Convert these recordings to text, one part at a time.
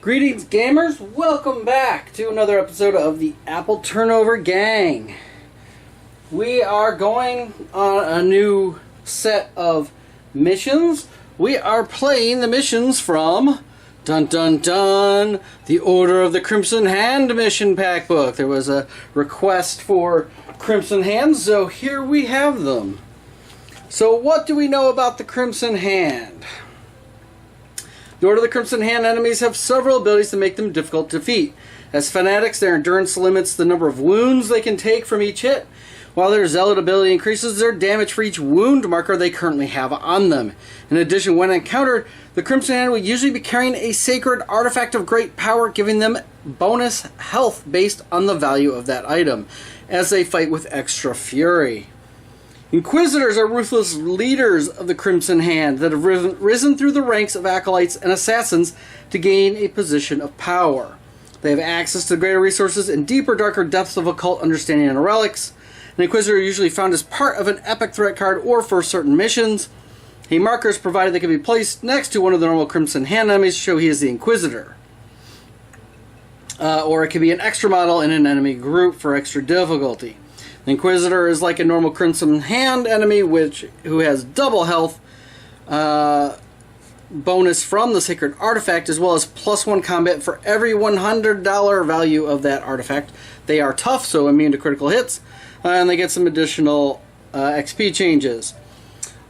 Greetings, gamers! Welcome back to another episode of the Apple Turnover Gang. We are going on a new set of missions. We are playing the missions from Dun Dun Dun, the Order of the Crimson Hand mission pack book. There was a request for Crimson Hands, so here we have them. So what do we know about the Crimson Hand? The Order of the Crimson Hand enemies have several abilities to make them difficult to defeat. As fanatics, their endurance limits the number of wounds they can take from each hit, while their zealot ability increases their damage for each wound marker they currently have on them. In addition, when encountered, the Crimson Hand will usually be carrying a sacred artifact of great power, giving them bonus health based on the value of that item, as they fight with extra fury. Inquisitors are ruthless leaders of the Crimson Hand that have risen through the ranks of acolytes and assassins to gain a position of power. They have access to greater resources and deeper, darker depths of occult understanding and relics. An Inquisitor is usually found as part of an epic threat card or for certain missions. A marker is provided that can be placed next to one of the normal Crimson Hand enemies to show he is the Inquisitor. Or it can be an extra model in an enemy group for extra difficulty. The Inquisitor is like a normal Crimson Hand enemy who has double health bonus from the Sacred Artifact, as well as +1 combat for every $100 value of that artifact. They are tough, so immune to critical hits, and they get some additional XP changes.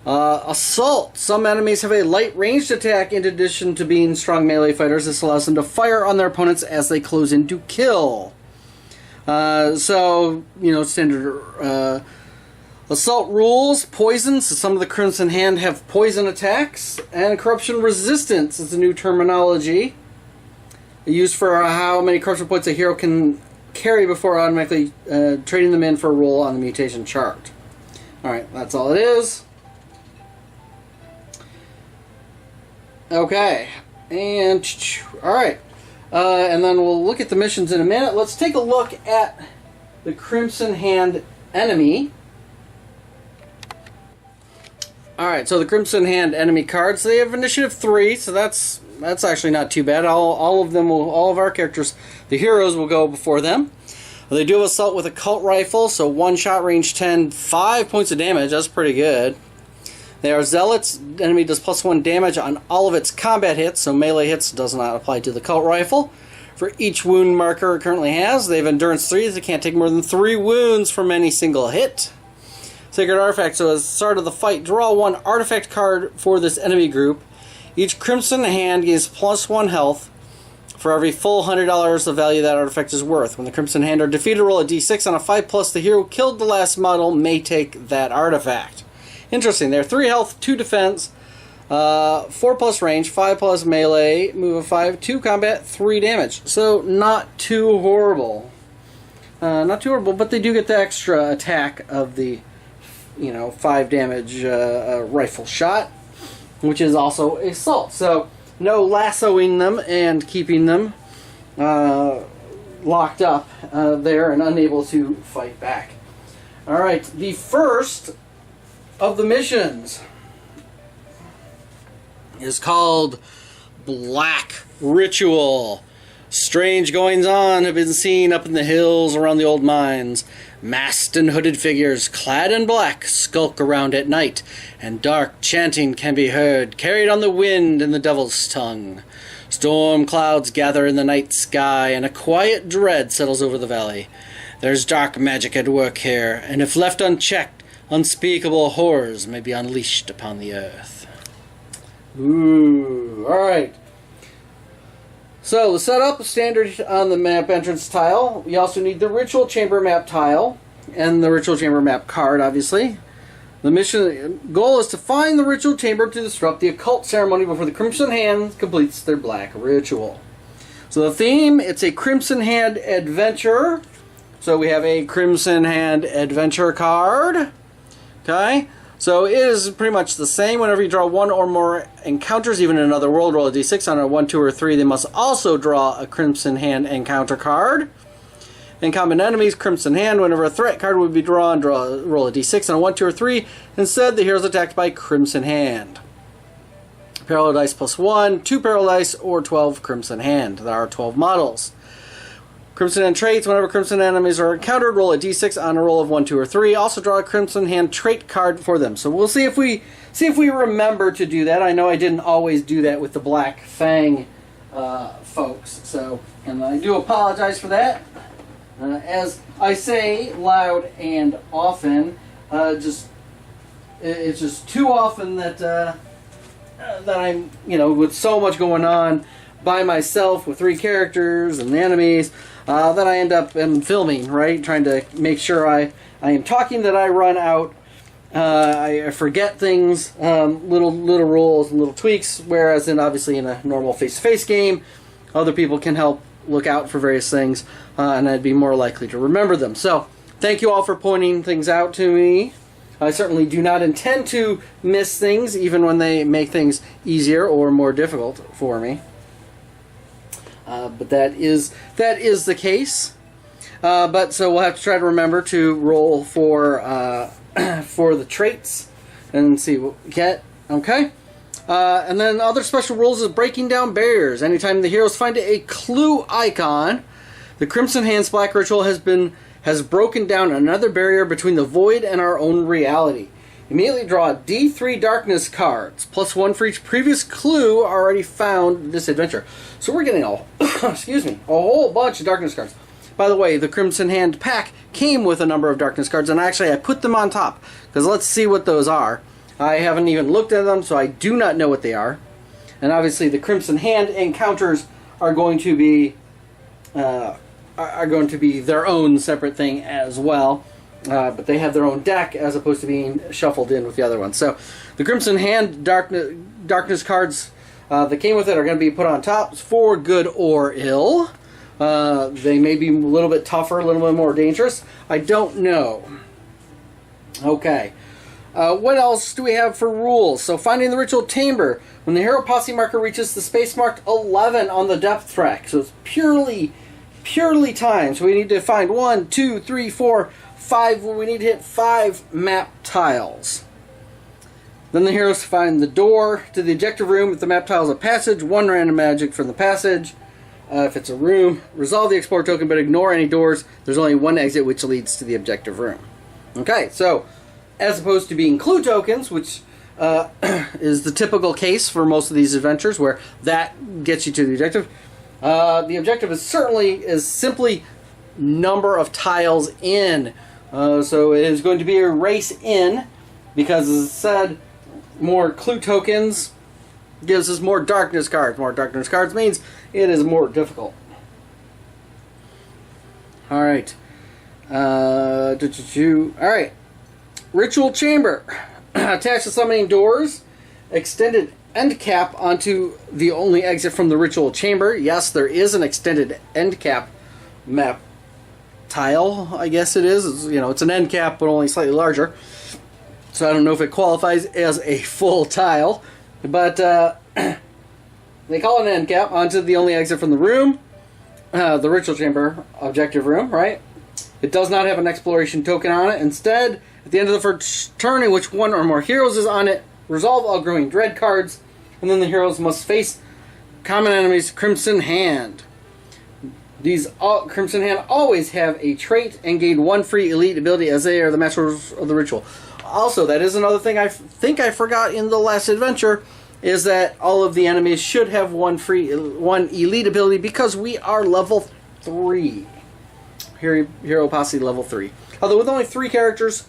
Assault. Some enemies have a light ranged attack in addition to being strong melee fighters. This allows them to fire on their opponents as they close in to kill. Standard assault rules. Poison. So some of the Crimson Hand have poison attacks. And corruption resistance is a new terminology used for how many corruption points a hero can carry before automatically trading them in for a roll on the mutation chart. Alright, that's all it is. Okay. And, alright. And then we'll look at the missions in a minute. Let's take a look at the Crimson Hand enemy. Alright, so the Crimson Hand enemy cards, they have initiative 3, so that's actually not too bad. All of our characters, the heroes, will go before them. They do have assault with a cult rifle, so 1 shot, range 10, 5 points of damage. That's pretty good. They are zealots. The enemy does +1 damage on all of its combat hits, so melee hits does not apply to the cult rifle. For each wound marker it currently has, they have endurance 3. They can't take more than 3 wounds from any single hit. Sacred Artifact. So at the start of the fight, draw 1 artifact card for this enemy group. Each Crimson Hand gains +1 health for every full $100 the value that artifact is worth. When the Crimson Hand are defeated, roll a d6 on a 5+. The hero who killed the last model may take that artifact. Interesting. They're 3 health, 2 defense, 4+ range, 5+ melee, move of 5, 2 combat, 3 damage. So not too horrible. Not too horrible, but they do get the extra attack of the 5 damage rifle shot, which is also assault. So no lassoing them and keeping them locked up there and unable to fight back. Alright, the first of the missions is called Black Ritual. Strange goings-on have been seen up in the hills around the old mines. Masked and hooded figures, clad in black, skulk around at night, and dark chanting can be heard, carried on the wind in the devil's tongue. Storm clouds gather in the night sky, and a quiet dread settles over the valley. There's dark magic at work here, and if left unchecked, unspeakable horrors may be unleashed upon the earth. Ooh, alright. So, the setup is standard on the map entrance tile. You also need the Ritual Chamber map tile, and the Ritual Chamber map card, obviously. The mission goal is to find the Ritual Chamber to disrupt the occult ceremony before the Crimson Hand completes their black ritual. So the theme, it's a Crimson Hand adventure. So we have a Crimson Hand adventure card. Okay? So it is pretty much the same. Whenever you draw one or more encounters, even in another world, roll a d6. On a 1, 2, or 3, they must also draw a Crimson Hand encounter card. In common enemies, Crimson Hand, whenever a threat card would be drawn, roll a d6 on a 1, 2, or 3. Instead, the hero is attacked by Crimson Hand. Parallel dice plus 1, 2 parallel dice, or 12 Crimson Hand. There are 12 models. Crimson Hand traits, whenever Crimson enemies are encountered, roll a d6 on a roll of 1, 2, or 3. Also draw a Crimson Hand trait card for them. So we'll see if we remember to do that. I know I didn't always do that with the Black Fang folks. So, and I do apologize for that. As I say loud and often, it's just too often that I'm, with so much going on by myself with 3 characters and the enemies, that I end up filming, right? Trying to make sure I am talking, that I run out. I forget things, little rules and little tweaks, whereas obviously in a normal face-to-face game, other people can help look out for various things, and I'd be more likely to remember them. So, thank you all for pointing things out to me. I certainly do not intend to miss things, even when they make things easier or more difficult for me. But that is the case. But so we'll have to try to remember to roll for the traits and see what we get. Okay. And then other special rules is breaking down barriers. Anytime the heroes find a clue icon, the Crimson Hand's Black Ritual has broken down another barrier between the void and our own reality. Immediately draw D3 darkness cards, plus 1 for each previous clue already found in this adventure. So we're getting a whole bunch of darkness cards. By the way, the Crimson Hand pack came with a number of darkness cards, and actually I put them on top, because let's see what those are. I haven't even looked at them, so I do not know what they are. And obviously the Crimson Hand encounters are going to be their own separate thing as well. But they have their own deck as opposed to being shuffled in with the other ones. So the Crimson Hand darkness cards that came with it are going to be put on top for good or ill. They may be a little bit tougher, a little bit more dangerous. I don't know. Okay. What else do we have for rules? So finding the Ritual Chamber. When the hero posse marker reaches the space marked 11 on the depth track. So it's purely time. So we need to find 1, 2, 3, 4, 5. We need to hit 5 map tiles. Then the heroes find the door to the objective room. If the map tile is a passage, 1 random magic from the passage. If it's a room, resolve the Explorer token, but ignore any doors. There's only 1 exit, which leads to the objective room. Okay, so as opposed to being clue tokens, which is the typical case for most of these adventures, where that gets you to the objective. The objective is simply number of tiles in. So it is going to be a race in, because as I said, more clue tokens gives us more darkness cards. More darkness cards means it is more difficult. Alright. Alright. Ritual Chamber. Attach the summoning doors. Extended end cap onto the only exit from the Ritual Chamber. Yes, there is an extended end cap map tile, I guess it is. It's an end cap, but only slightly larger. So I don't know if it qualifies as a full tile. But they call it an end cap onto the only exit from the room. The Ritual Chamber objective room, right? It does not have an exploration token on it. Instead, at the end of the first turn in which 1 or more heroes is on it, resolve all growing dread cards, and then the heroes must face common enemies Crimson Hand. These Crimson Hand always have a trait and gain 1 free elite ability as they are the masters of the ritual. Also, that is another thing I think I forgot in the last adventure, is that all of the enemies should have 1 elite ability because we are level 3. Hero Posse level 3. Although with only 3 characters,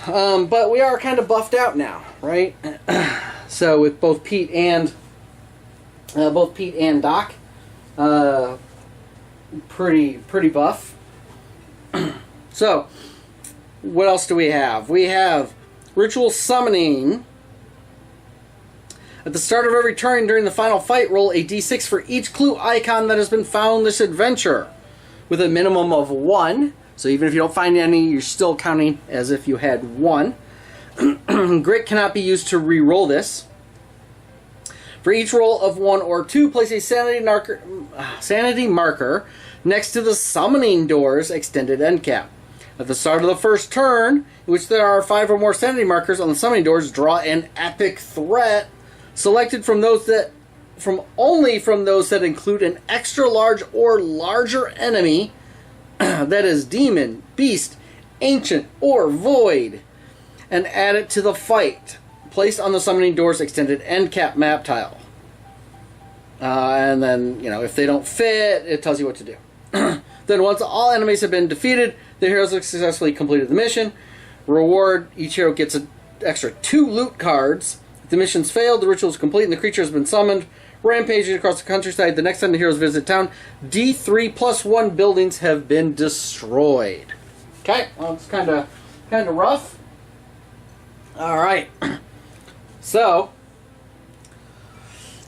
but we are kind of buffed out now, right? So with both Pete and Doc, pretty buff. So, what else do we have? We have Ritual Summoning. At the start of every turn during the final fight, roll a d6 for each clue icon that has been found this adventure, with a minimum of 1. So even if you don't find any, you're still counting as if you had 1. Grit cannot be used to re-roll this. For each roll of 1 or 2, place a sanity marker next to the summoning door's extended end cap. At the start of the first turn, in which there are 5 or more sanity markers on the summoning doors, draw an epic threat selected from only from those that include an extra large or larger enemy that is demon, beast, ancient, or void, and add it to the fight. Placed on the summoning door's extended end cap map tile. And then, if they don't fit, it tells you what to do. Then once all enemies have been defeated, the heroes have successfully completed the mission. Reward, each hero gets an extra 2 loot cards. If the mission's failed, the ritual is complete and the creature has been summoned. Rampaging across the countryside, the next time the heroes visit town, D3+1 buildings have been destroyed. Okay, well, it's kind of rough. Alright. So,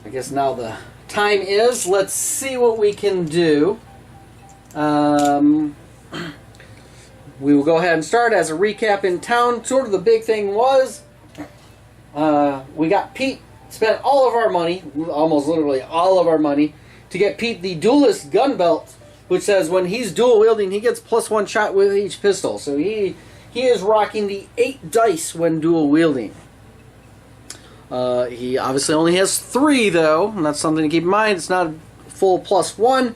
I guess now the time is, let's see what we can do. We will go ahead and start as a recap in town. Sort of the big thing was, we got Pete, spent all of our money, almost literally all of our money, to get Pete the Duelist gun belt, which says when he's dual wielding, he gets +1 shot with each pistol. So he is rocking the 8 dice when dual wielding. He obviously only has 3 though, and that's something to keep in mind. It's not a full +1,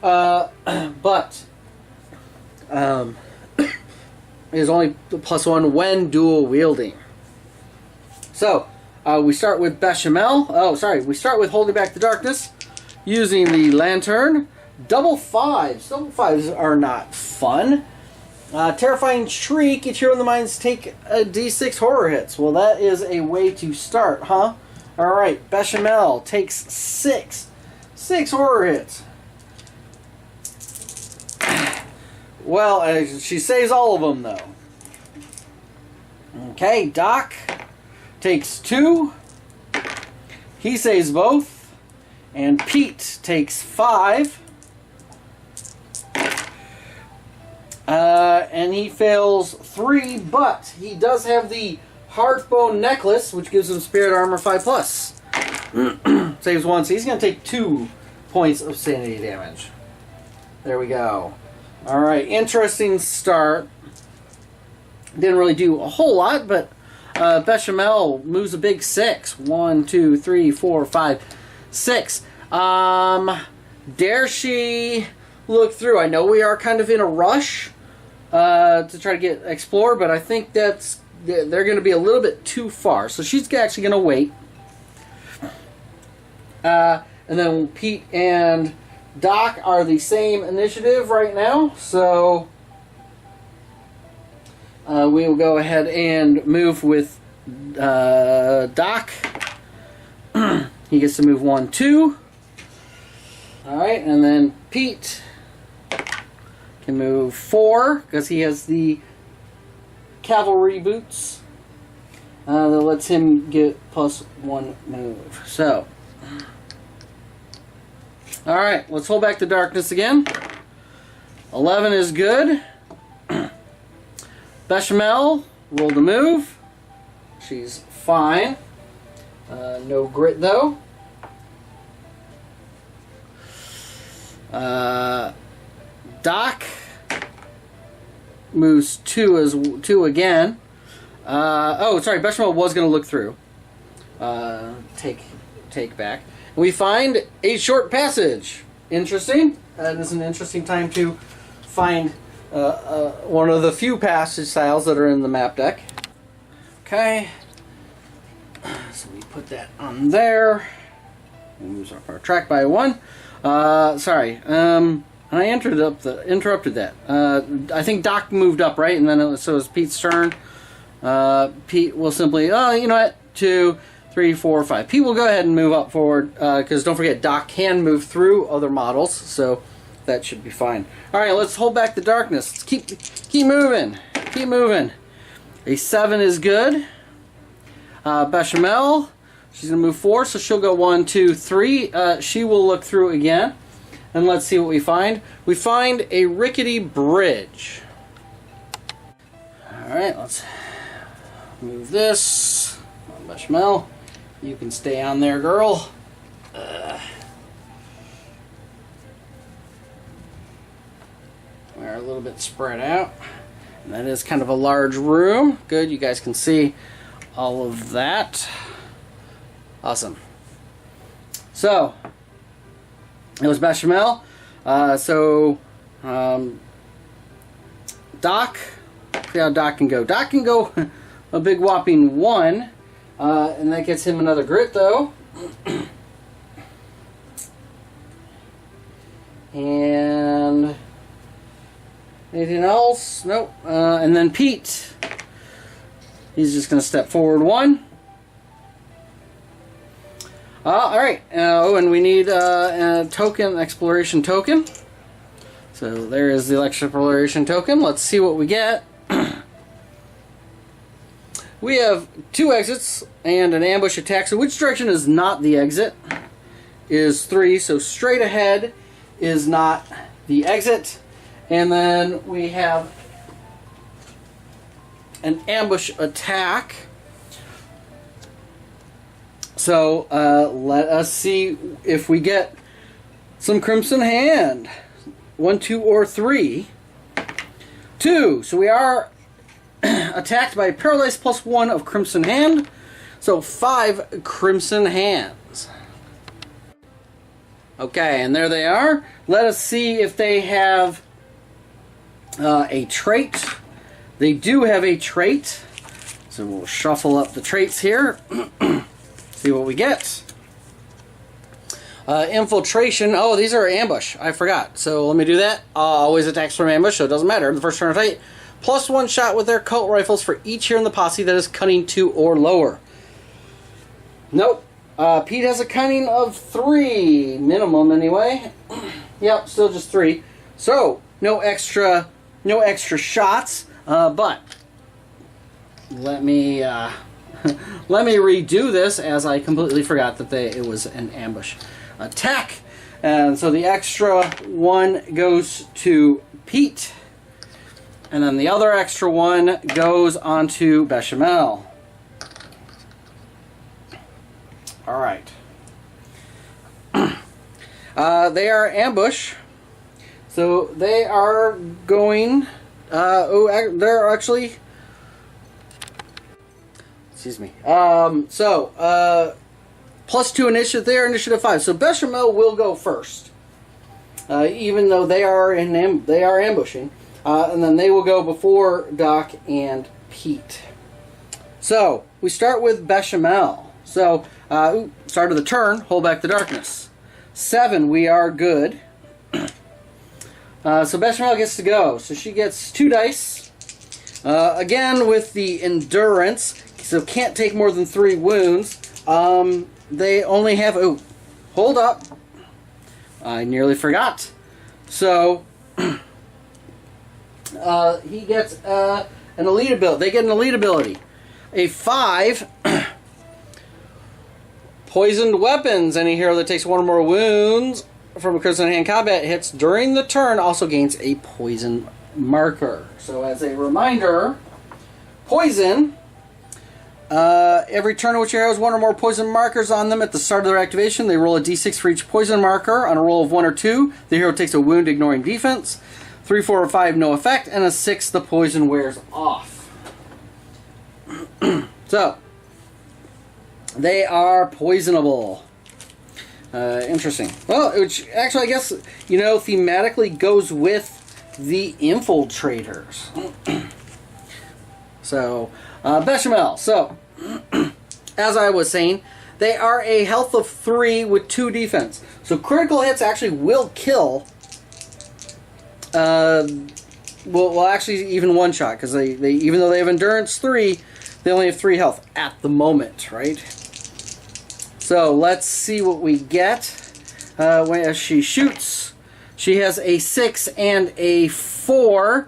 but it is only +1 when dual wielding. So we start with Bechamel. We start with Holding Back the Darkness using the lantern. Double fives are not fun. Terrifying Shriek. Each hero in the mines take a d6 horror hits. Well, that is a way to start, huh? Alright, Bechamel takes 6 horror hits. Well, she saves all of them, though. Okay, Doc takes 2. He saves both. And Pete takes 5. And he fails 3, but he does have the Heartbone Necklace, which gives him Spirit Armor 5+. Saves 1, so he's going to take 2 points of sanity damage. There we go. Alright, interesting start. Didn't really do a whole lot, but Bechamel moves a big 6. 1, 2, 3, 4, 5, 6. Dare she look through? I know we are kind of in a rush to try to explore, but I think they're going to be a little bit too far. So she's actually going to wait. And then Pete and Doc are the same initiative right now, so we will go ahead and move with Doc. He gets to move 1, 2. Alright, and then Pete can move 4 because he has the cavalry boots. That lets him get +1 move. So, alright, let's hold back the darkness again. 11 is good. Bechamel rolled a move. She's fine. No grit though. Doc moves 2 again. Bechamel was going to look through. Take back. We find a short passage. interesting. That is an interesting time to find one of the few passage styles that are in the map deck. Okay, so we put that on there. Moves up our track by 1. Sorry, I interrupted that. I think Doc moved up, right? And then so it was Pete's turn. Pete will simply, oh, you know what? 2, 3, 4, 5. Pete will go ahead and move up forward, because don't forget, Doc can move through other models, so that should be fine. All right, let's hold back the darkness. Let's keep moving. Keep moving. A 7 is good. Bechamel, she's gonna move 4, so she'll go 1, 2, 3. She will look through again, and let's see what we find. We find a rickety bridge. All right, let's move this. Bechamel, you can stay on there, girl. We're a little bit spread out. And that is kind of a large room. Good, you guys can see all of that. Awesome. So, it was Bechamel. Doc, see how Doc can go. Doc can go a big whopping 1. And that gets him another grit, though. And anything else? Nope. And then Pete. He's just going to step forward 1. Alright. Oh, and we need a token, exploration token. So there is the exploration token. Let's see what we get. We have 2 exits and an ambush attack. So which direction is not the exit? Is 3. So straight ahead is not the exit. And then we have an ambush attack. So let us see if we get some Crimson Hand. 1, 2, or 3. 2. So we are attacked by Paralyzed +1 of Crimson Hand. So 5 Crimson Hands. Okay, and there they are. Let us see if they have a trait. They do have a trait. So we'll shuffle up the traits here. See what we get. Infiltration. Oh, these are ambush. I forgot. So let me do that. Always attacks from ambush, so it doesn't matter. The first turn attack. +1 shot with their cult rifles for each here in the posse that is cunning 2 or lower. Nope. Pete has a cunning of 3. Minimum, anyway. Yep, still just 3. So, no extra shots. But, let me redo this, as I completely forgot that it was an ambush attack. And so the extra 1 goes to Pete. And then the other extra 1 goes onto Bechamel. Alright. They are ambush. So they are going... they're actually... Excuse me. +2 initiative. They are initiative 5. So Bechamel will go first. Even though they are ambushing. And then they will go before Doc and Pete. So, we start with Bechamel. So, start of the turn, hold back the darkness. 7, we are good. So Bechamel gets to go. So she gets 2 dice. Again, with the endurance, so can't take more than 3 wounds. They only have... Oh, hold up. I nearly forgot. So... he gets an elite ability. They get an elite ability. A 5. Poisoned weapons. Any hero that takes 1 or more wounds from a Crimson Hand combat hits during the turn also gains a poison marker. So as a reminder, poison. Every turn in which your hero has 1 or more poison markers on them at the start of their activation, they roll a d6 for each poison marker. On a roll of 1 or 2, the hero takes a wound ignoring defense. 3, 4, or 5, no effect. And a 6, the poison wears off. So, they are poisonable. Interesting. Well, which actually, I guess, thematically goes with the infiltrators. So, Bechamel. So, as I was saying, they are a health of 3 with 2 defense. So critical hits actually will kill. Well, actually, even one shot, because they even though they have endurance 3, they only have 3 health at the moment, right? So let's see what we get. As she shoots, she has a 6 and a 4.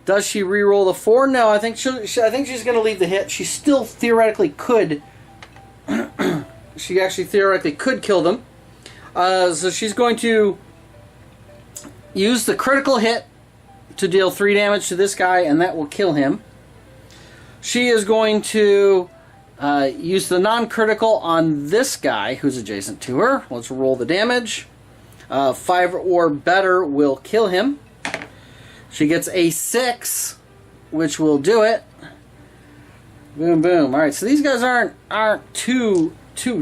Does she re-roll the 4? No, I think I think she's going to leave the hit. She still theoretically could. She actually theoretically could kill them. So she's going to use the critical hit to deal 3 damage to this guy, and that will kill him. She is going to use the non-critical on this guy who's adjacent to her. Let's roll the damage. 5 or better will kill him. She gets a 6, which will do it. Boom, boom. All right, so these guys aren't too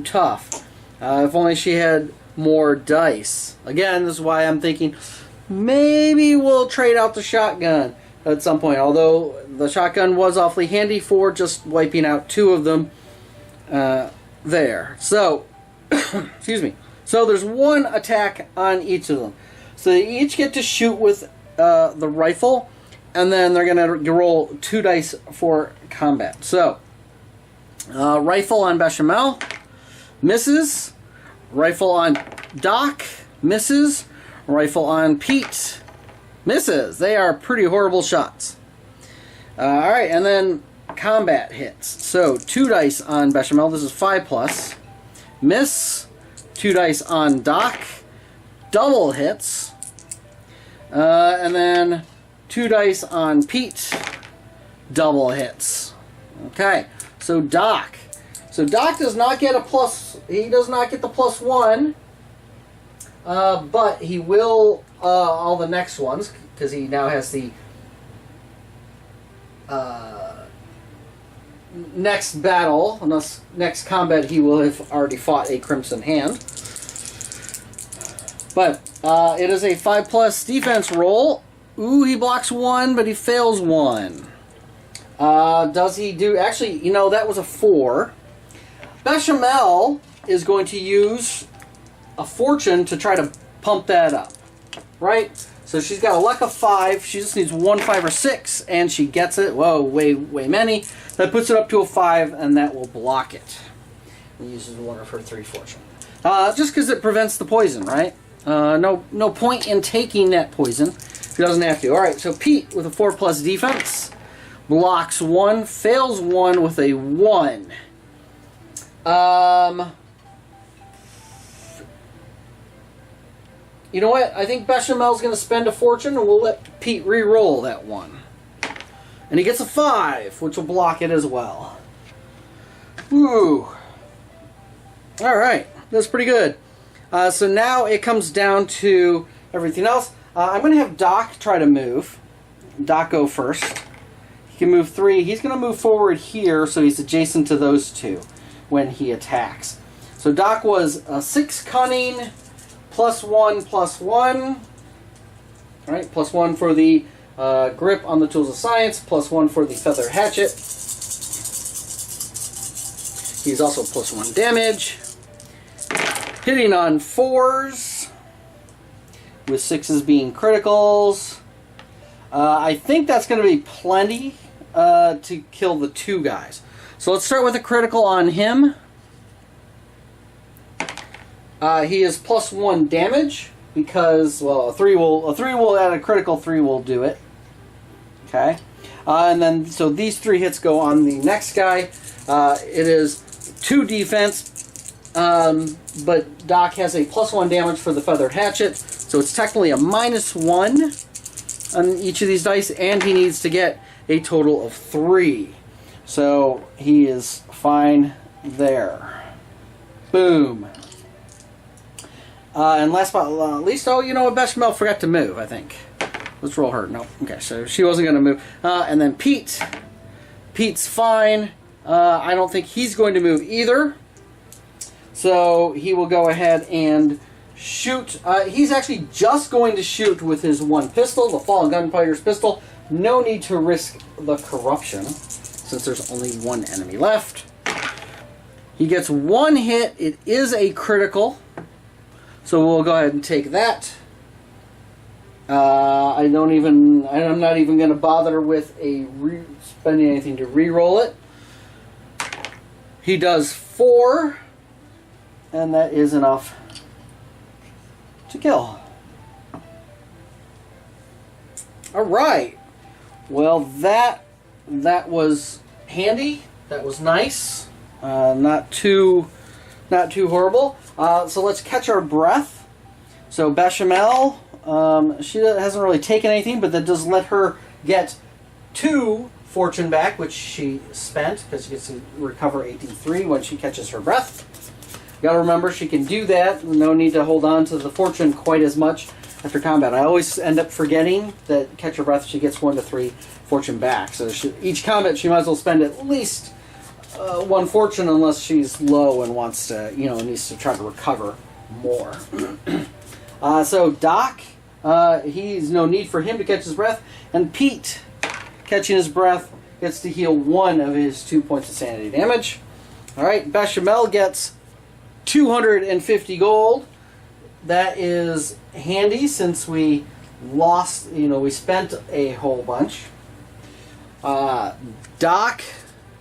tough. If only she had more dice. Again, this is why I'm thinking maybe we'll trade out the shotgun at some point. Although the shotgun was awfully handy for just wiping out 2 of them there. So, excuse me. So there's 1 attack on each of them. So they each get to shoot with the rifle, and then they're going to roll 2 dice for combat. So, rifle on Bechamel, misses. Rifle on Doc, misses. Rifle on Pete, misses. They are pretty horrible shots. Alright, and then combat hits. So, 2 dice on Bechamel. This is 5+. Miss. 2 dice on Doc. Double hits. And then 2 dice on Pete. Double hits. Okay, so Doc. So Doc does not get a plus. He does not get the +1. But he will all the next ones, because he now has the next battle, unless next combat he will have already fought a Crimson Hand. But it is a 5+ defense roll. Ooh, he blocks 1, but he fails 1. Does he do... Actually, that was a 4. Bechamel is going to use a fortune to try to pump that up. Right? So she's got a luck of 5. She just needs 1, 5, or 6, and she gets it. Whoa, way many. That puts it up to a 5, and that will block it. And uses 1 of her 3 fortune. Just because it prevents the poison, right? No point in taking that poison if he doesn't have to. Alright, so Pete with a 4+ defense blocks 1, fails 1 with a 1. You know what? I think Bechamel's going to spend a fortune, and we'll let Pete re-roll that 1. And he gets a 5, which will block it as well. Ooh. Alright, that's pretty good. So now it comes down to everything else. I'm going to have Doc try to move. Doc go first. He can move 3. He's going to move forward here, so he's adjacent to those 2 when he attacks. So Doc was a 6 cunning, +1, +1. Alright, +1 for the grip on the tools of science, +1 for the feather hatchet. He's also +1 damage. Hitting on 4s, with 6s being criticals. I think that's going to be plenty to kill the 2 guys. So let's start with a critical on him. He is +1 damage because, well, a 3 will add a critical 3 will do it. Okay, and then so these 3 hits go on the next guy. It is 2 defense. But Doc has a +1 damage for the feathered hatchet, so it's technically a -1 on each of these dice, and he needs to get a total of 3. So he is fine there. Boom. And last but not least, Bechamel forgot to move, I think. Let's roll her. No. Okay, so she wasn't going to move. And then Pete. Pete's fine. I don't think he's going to move either. So he will go ahead and shoot. He's actually just going to shoot with his one pistol, the Fallen Gunfighter's pistol. No need to risk the corruption, since there's only one enemy left. He gets one hit. It is a critical. So we'll go ahead and take that. I'm not even going to bother with spending anything to re-roll it. He does 4, and that is enough to kill. All right. Well, that was handy. That was nice. Not too horrible. So let's catch our breath. So Bechamel, she hasn't really taken anything, but that does let her get 2 fortune back, which she spent, because she gets to recover 83 when she catches her breath. You gotta remember, she can do that. No need to hold on to the fortune quite as much after combat. I always end up forgetting that catch her breath, she gets 1 to 3 fortune back. So each combat, she might as well spend at least 1 fortune, unless she's low and wants to, needs to try to recover more. So Doc, he's no need for him to catch his breath, and Pete, catching his breath, gets to heal 1 of his 2 points of sanity damage. All right, Bechamel gets 250 gold. That is handy since we lost, we spent a whole bunch. Doc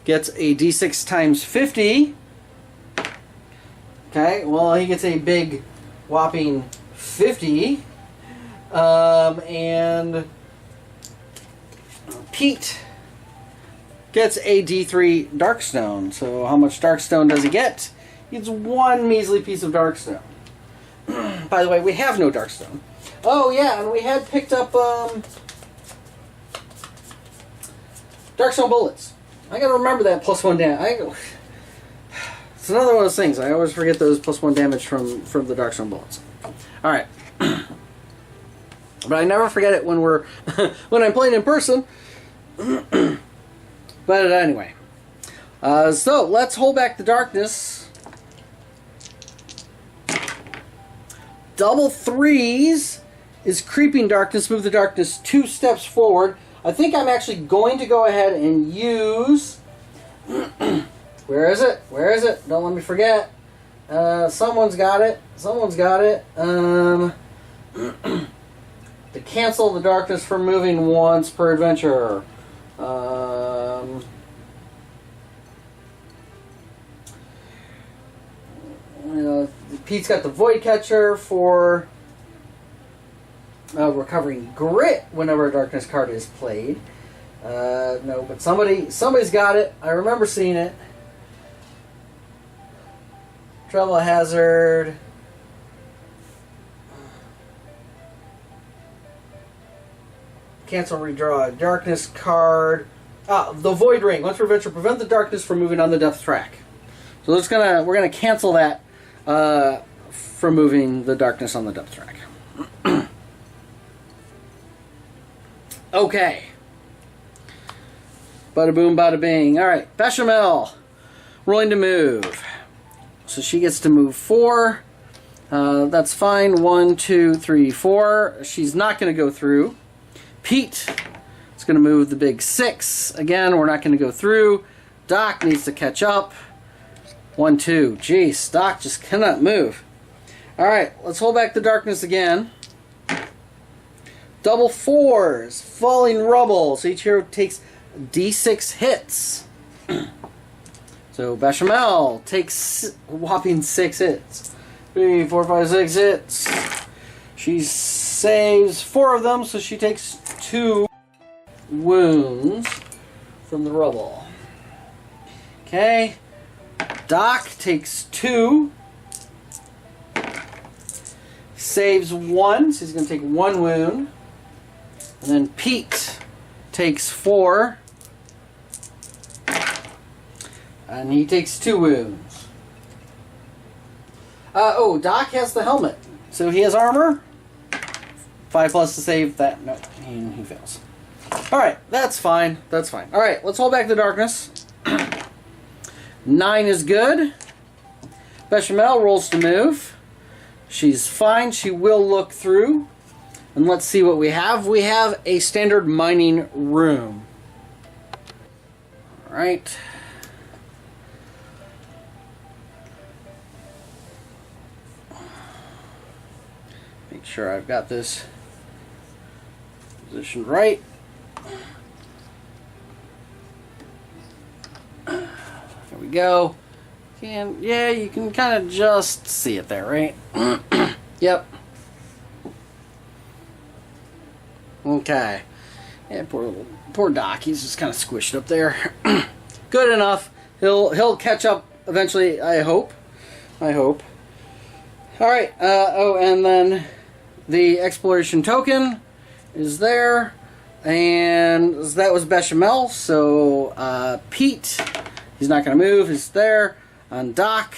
gets a d6 times 50. Okay, well, he gets a big whopping 50. And Pete gets a d3 Darkstone. So how much Darkstone does he get? He gets 1 measly piece of Darkstone. By the way, we have no Darkstone. Oh yeah, and we had picked up Darkstone bullets. I gotta remember that +1 damage. It's another one of those things. I always forget those +1 damage from the Darkstone bullets. All right, but I never forget it when we're when I'm playing in person. But anyway, so let's hold back the darkness. Double 3s is creeping darkness. Move the darkness 2 steps forward. I think I'm actually going to go ahead and use... Where is it? Where is it? Don't let me forget. Someone's got it. Someone's got it. To cancel the darkness from moving once per adventure. Pete's got the Void Catcher for recovering grit whenever a darkness card is played. No, but somebody's got it. I remember seeing it. Travel Hazard. Cancel, redraw a darkness card. The Void Ring. Once per adventure, prevent the darkness from moving on the depth track. So we're gonna cancel that from moving the darkness on the depth track. Okay. Bada boom, bada bing. All right, Bechamel, rolling to move. So she gets to move 4. That's fine. 1, 2, 3, 4. She's not going to go through. Pete is going to move the big 6. Again, we're not going to go through. Doc needs to catch up. 1, 2. Jeez, Doc just cannot move. All right, let's hold back the darkness again. Double 4s, falling rubble. So each hero takes d6 hits. So Bechamel takes whopping 6 hits. 3, 4, 5, 6 hits. She saves 4 of them, so she takes 2 wounds from the rubble. Okay. Doc takes 2. Saves 1, so he's going to take 1 wound. And then Pete takes 4. And he takes 2 wounds. Doc has the helmet. So he has armor. 5 plus to save that. No, he fails. Alright, that's fine. That's fine. Alright, let's hold back the darkness. 9 is good. Bechamel rolls to move. She's fine. She will look through. And let's see what we have. We have a standard mining room. All right. Make sure I've got this positioned right. There we go. Yeah, you can kind of just see it there, right? Yep. Okay. Yeah, poor Doc. He's just kind of squished up there. Good enough. He'll catch up eventually. I hope. All right. Oh, and then the exploration token is there, and that was Bechamel. So Pete, he's not going to move. He's there. On Doc,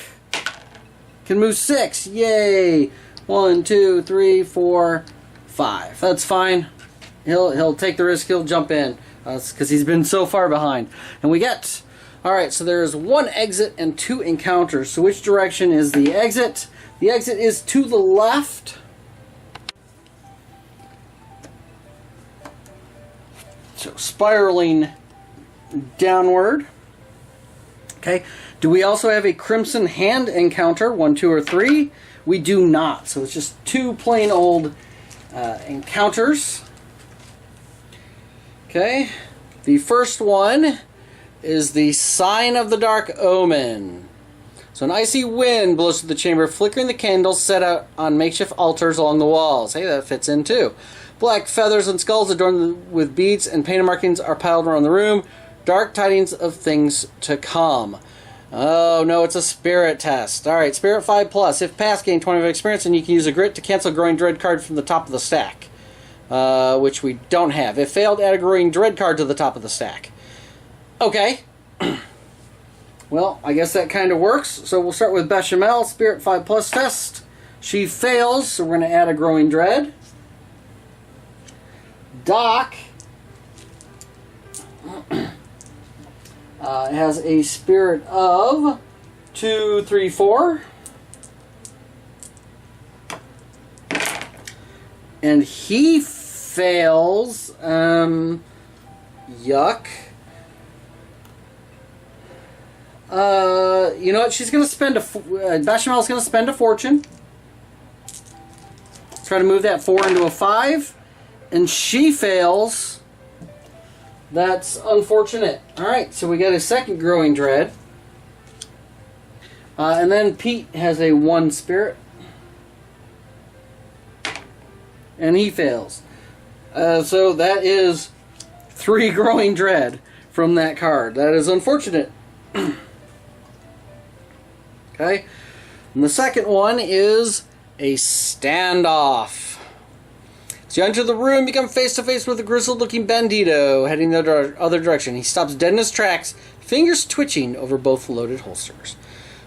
can move 6. Yay! 1, 2, 3, 4, 5. That's fine. He'll take the risk. He'll jump in because he's been so far behind. And we get, all right. So there's 1 exit and 2 encounters. So which direction is the exit? The exit is to the left. So spiraling downward. Okay. Do we also have a Crimson Hand encounter? 1, 2, or 3? We do not. So it's just 2 plain old encounters. Okay. The first one is the Sign of the Dark Omen. So an icy wind blows through the chamber, flickering the candles set out on makeshift altars along the walls. Hey, that fits in too. Black feathers and skulls adorned with beads and painted markings are piled around the room. Dark tidings of things to come. Oh, no, it's a spirit test. All right, spirit 5+. If passed, gain 20 of experience, and you can use a grit to cancel a growing dread card from the top of the stack, which we don't have. If failed, add a growing dread card to the top of the stack. Okay. Well, I guess that kind of works. So we'll start with Bechamel, spirit 5+ test. She fails, so we're going to add a growing dread. Doc has a spirit of 2, 3, 4. And he fails. Yuck. You know what? She's going to spend Bechamel's going to spend a fortune. Try to move that 4 into a 5. And she fails. That's unfortunate. Alright, so we got a second growing dread. And then Pete has a 1 spirit. And he fails. So that is 3 growing dread from that card. That is unfortunate. Okay. And the second one is a standoff. So you enter the room, become face-to-face with a grizzled-looking bandito heading the other direction. He stops dead in his tracks, fingers twitching over both loaded holsters.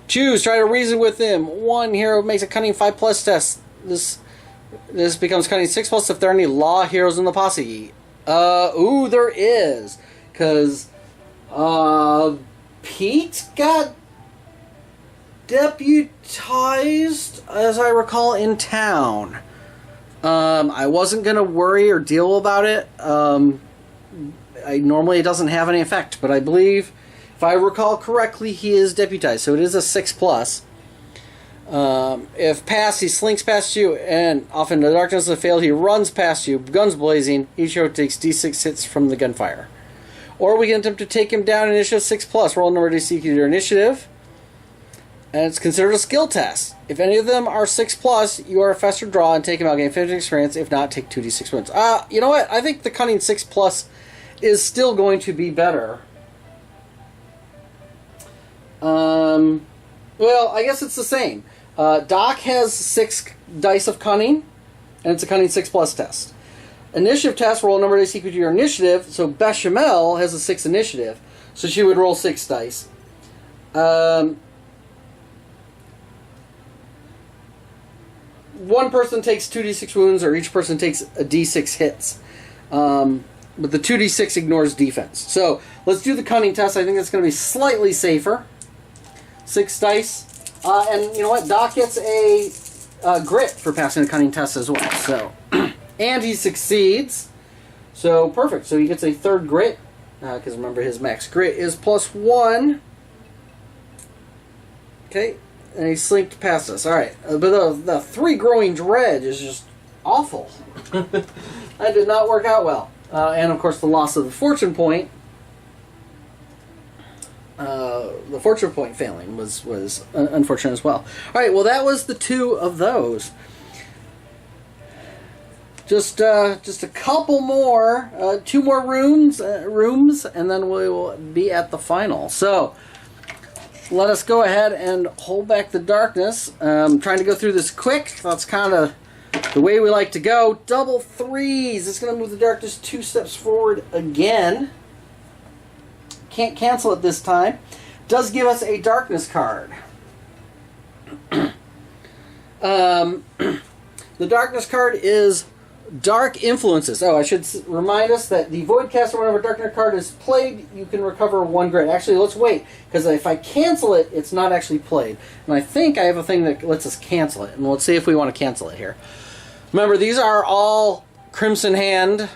Choose, try to reason with him. 1 hero makes a cunning 5+ test. This becomes cunning 6+ if there are any law heroes in the posse. Ooh, there is. Because, Pete got deputized, as I recall, in town. I wasn't going to worry or deal about it. Normally it doesn't have any effect, but I believe, if I recall correctly, he is deputized, so it is a 6+. If passed, he slinks past you, and often the darkness of failed, he runs past you, guns blazing. Each hero takes d6 hits from the gunfire. Or we can attempt to take him down initiative 6+. Roll a number to seek your initiative. And it's considered a skill test. If any of them are 6+, you are a faster draw and take him out, gain 50 experience. If not, take 2d6 wounds. You know what? I think the cunning 6+ is still going to be better. Well, I guess it's the same. Doc has 6 dice of cunning, and it's a cunning 6+ test. Initiative test, roll a number to equal to your initiative. So Bechamel has a 6 initiative, so she would roll 6 dice. One person takes 2d6 wounds, or each person takes a d6 hits. But the 2d6 ignores defense. So let's do the cunning test. I think that's going to be slightly safer. 6 dice. And you know what? Doc gets a grit for passing the cunning test as well. So, and he succeeds. So perfect. So he gets a third grit. Because remember, his max grit is +1. Okay. And he slinked past us. Alright. But the 3 growing dread is just awful. That did not work out well. And of course, the loss of the fortune point. The fortune point failing was unfortunate as well. Alright, well, that was the 2 of those. Just a couple more, 2 more rooms, and then we will be at the final. So, let us go ahead and hold back the darkness. Trying to go through this quick. That's kind of the way we like to go. Double 3s. It's going to move the darkness 2 steps forward again. Can't cancel it this time. Does give us a darkness card. The darkness card is Dark Influences. Oh, I should remind us that the Voidcaster, whenever a darkness card is played, you can recover 1 grit. Actually, let's wait, because if I cancel it, it's not actually played. And I think I have a thing that lets us cancel it. And let's see if we want to cancel it here. Remember, these are all Crimson Hand.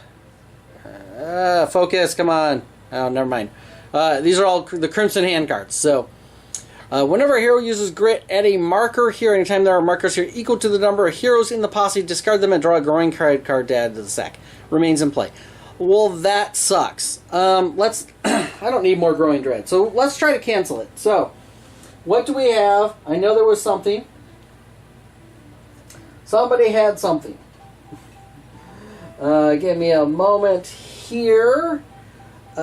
Focus, come on. Oh, never mind. These are all the Crimson Hand cards. So, whenever a hero uses grit, add a marker here. Anytime there are markers here equal to the number of heroes in the posse, discard them and draw a growing card to add to the stack. Remains in play. Well, that sucks. Let's. I don't need more growing dread. So let's try to cancel it. So, what do we have? I know there was something. Somebody had something. Give me a moment here. We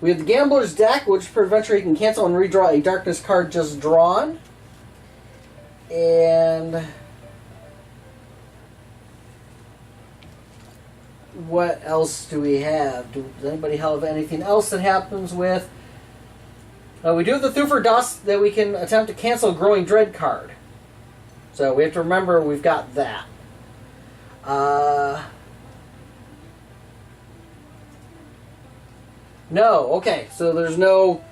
have the Gambler's Deck, which per adventure he can cancel and redraw a darkness card just drawn. And what else do we have? Does anybody have anything else that happens with? We do have the Thufir Dust that we can attempt to cancel a Growing Dread card. So we have to remember we've got that. No, okay, so there's no,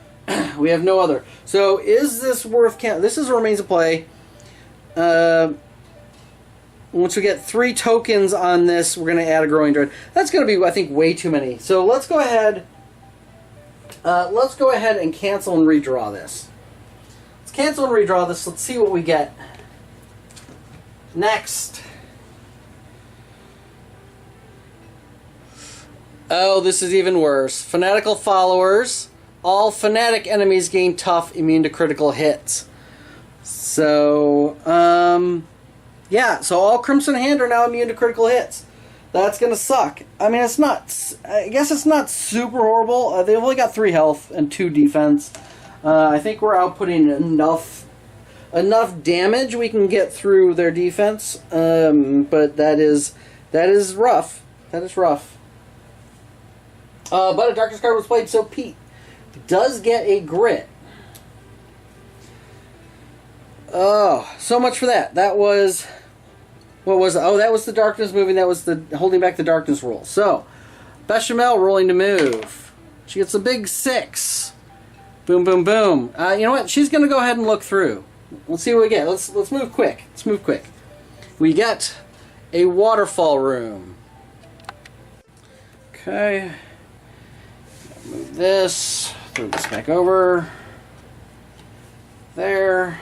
we have no other. So is this worth count? This is remains in play. Once we get 3 tokens on this, we're going to add a Growing Dread. That's going to be, I think, way too many. So let's go ahead. Let's go ahead and cancel and redraw this. Let's cancel and redraw this. Let's see what we get. Next. Oh, this is even worse. Fanatical followers. All fanatic enemies gain tough, immune to critical hits. So, yeah. So all Crimson Hand are now immune to critical hits. That's going to suck. I mean, it's not... I guess it's not super horrible. They've only got 3 health and 2 defense. I think we're outputting enough damage we can get through their defense. But that is rough. That is rough. But a darkness card was played, so Pete does get a grit. Oh, so much for that. That was... What was it? Oh, that was the darkness moving. That was the holding back the darkness roll. So, Bechamel rolling to move. She gets a big 6. Boom, boom, boom. You know what? She's going to go ahead and look through. Let's see what we get. Let's move quick. Let's move quick. We get a waterfall room. Okay. Move this. Throw this back over. There.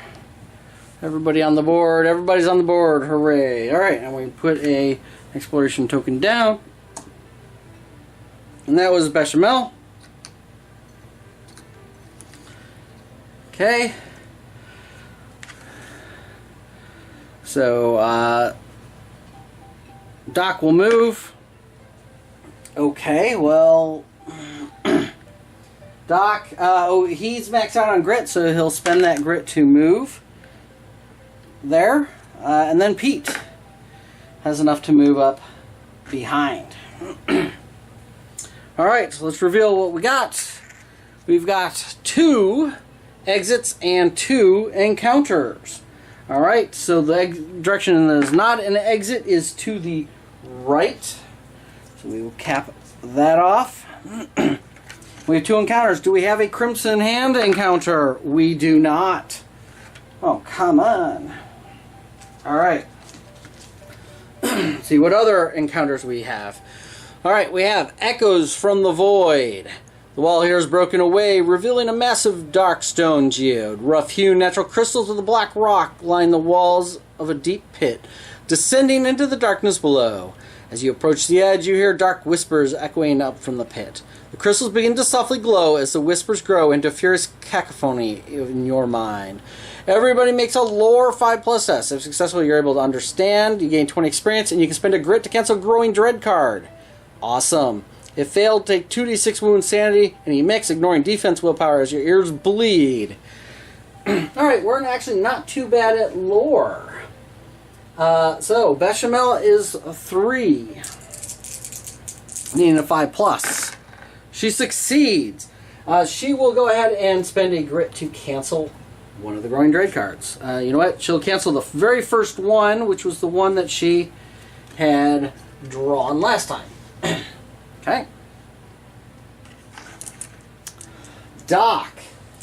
Everybody on the board. Everybody's on the board. Hooray. Alright, and we put a exploration token down. And that was Bechamel. Okay. So, Doc will move. Okay, well... Doc, he's maxed out on grit, so he'll spend that grit to move. There. And then Pete has enough to move up behind. Alright, so let's reveal what we got. We've got 2 exits and 2 encounters. Alright, so the direction that is not an exit is to the right. So we will cap that off. We have 2 encounters. Do we have a Crimson Hand encounter? We do not. Oh, come on. Alright. See what other encounters we have. Alright, we have Echoes from the Void. The wall here is broken away, revealing a massive dark stone geode. Rough-hewn natural crystals with a black rock line the walls of a deep pit, descending into the darkness below. As you approach the edge, you hear dark whispers echoing up from the pit. The crystals begin to softly glow as the whispers grow into furious cacophony in your mind. Everybody makes a lore 5+ test. If successful, you're able to understand. You gain 20 experience, and you can spend a grit to cancel Growing Dread card. Awesome. If failed, take 2d6 wound sanity, and you mix, ignoring defense willpower as your ears bleed. Alright, we're actually not too bad at lore. So, Bechamel is a 3. Needing a 5+. She succeeds. She will go ahead and spend a grit to cancel one of the Growing Dread cards. You know what? She'll cancel the very first one, which was the one that she had drawn last time. Okay. Doc.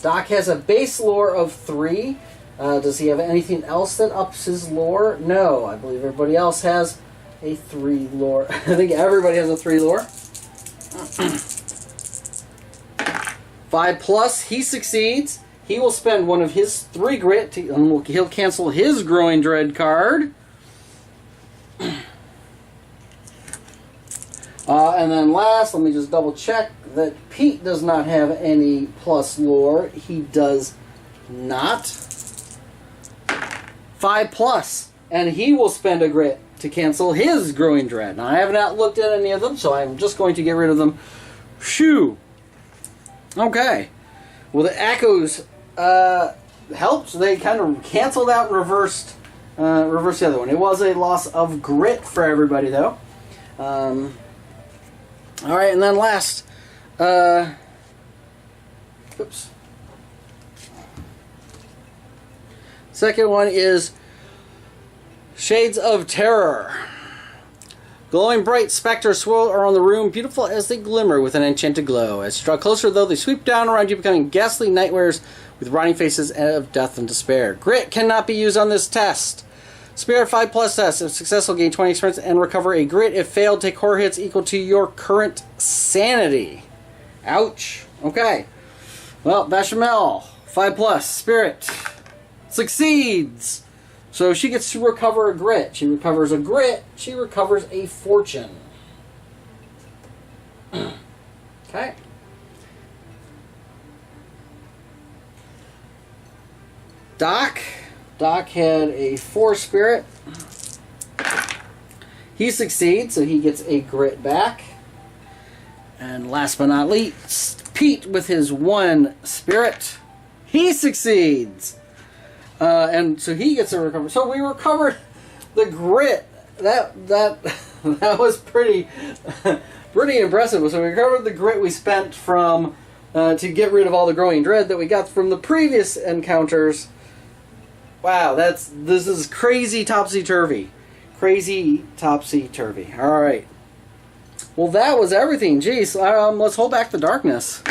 Doc has a base lore of 3. Does he have anything else that ups his lore? No. I believe everybody else has a 3 lore. I think everybody has a 3 lore. 5+, he succeeds. He will spend one of his 3 grit, and he'll cancel his Growing Dread card. And then last, let me just double check that Pete does not have any plus lore. He does not. 5+, and he will spend a grit to cancel his Growing Dread. Now, I have not looked at any of them, so I'm just going to get rid of them. Shoo! Okay. Well, the Echoes helped. They kind of canceled out and reversed the other one. It was a loss of grit for everybody, though. Alright, and then last. Oops. Second one is Shades of Terror. Glowing bright specters swirl around the room, beautiful as they glimmer with an enchanted glow. As you draw closer, though, they sweep down around you, becoming ghastly nightmares with rotting faces of death and despair. Grit cannot be used on this test. Spirit 5+ test. If successful, gain 20 experience and recover a grit. If failed, take horror hits equal to your current sanity. Ouch. Okay. Well, Bechamel, 5+. Spirit succeeds. So she gets to recover a grit. She recovers a grit. She recovers a fortune. Okay. Doc. Doc had a 4 spirit. He succeeds, so he gets a grit back. And last but not least, Pete with his 1 spirit. He succeeds. And so he gets a recover. So we recovered the grit. That was pretty impressive. So we recovered the grit we spent from to get rid of all the Growing Dread that we got from the previous encounters. Wow, this is crazy topsy-turvy. Crazy topsy-turvy. All right. Well, that was everything. Jeez, let's hold back the darkness.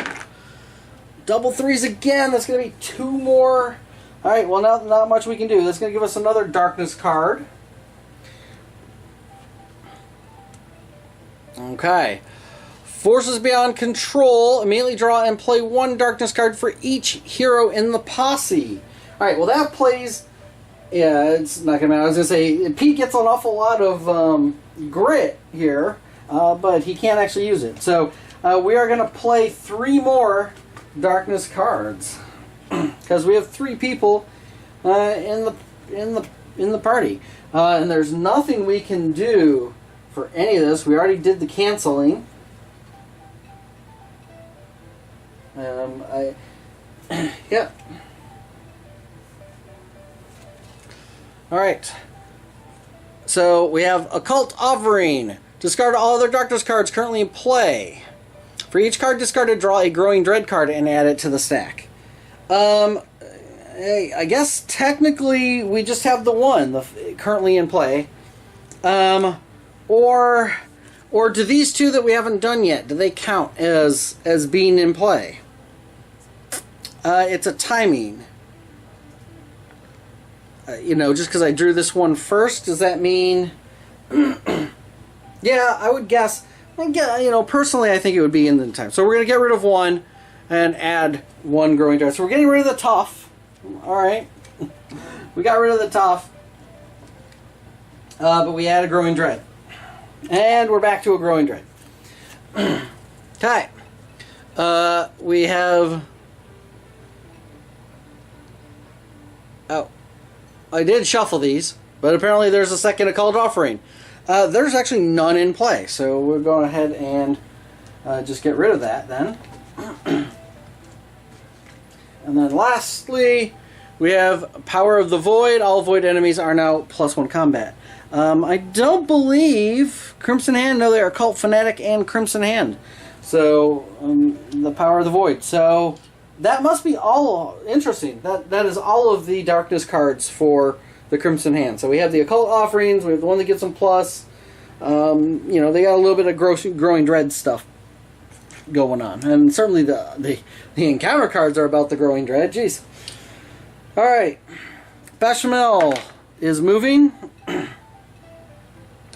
Double 3s again. That's going to be 2 more. All right, well, not much we can do. That's going to give us another darkness card. Okay. Forces beyond control. Immediately draw and play 1 darkness card for each hero in the posse. All right, well, that plays... Yeah, it's not going to matter. I was going to say, Pete gets an awful lot of grit here, but he can't actually use it. So we are going to play 3 more darkness cards. Because we have 3 people in the party, and there's nothing we can do for any of this. We already did the canceling. Yep. All right. So we have Occult Offering. Discard all other darkness cards currently in play. For each card discarded, draw a Growing Dread card and add it to the stack. I guess technically we just have the one currently in play. Or Or do these two that we haven't done yet, do they count as being in play? It's a timing. You know, just because I drew this one first, does that mean... Yeah, I would guess... You know, personally, I think it would be in the time. So we're going to get rid of one and add one growing dread. So we're getting rid of the tough. Alright. We got rid of the tough. But we add a growing dread. And we're back to a growing dread. Okay. We have... Oh. I did shuffle these, but apparently there's a second occult offering. There's actually none in play, so we're going ahead and just get rid of that then. And then lastly, we have Power of the Void. All void enemies are now +1 combat. I don't believe Crimson Hand. No, they are Occult Fanatic and Crimson Hand. So, the Power of the Void. So, that must be all interesting. That is all of the darkness cards for the Crimson Hand. So we have the Occult Offerings, we have the one that gives them plus. You know, they got a little bit of growing dread stuff going on. And certainly the encounter cards are about the growing dread. Jeez. Alright. Bechamel is moving.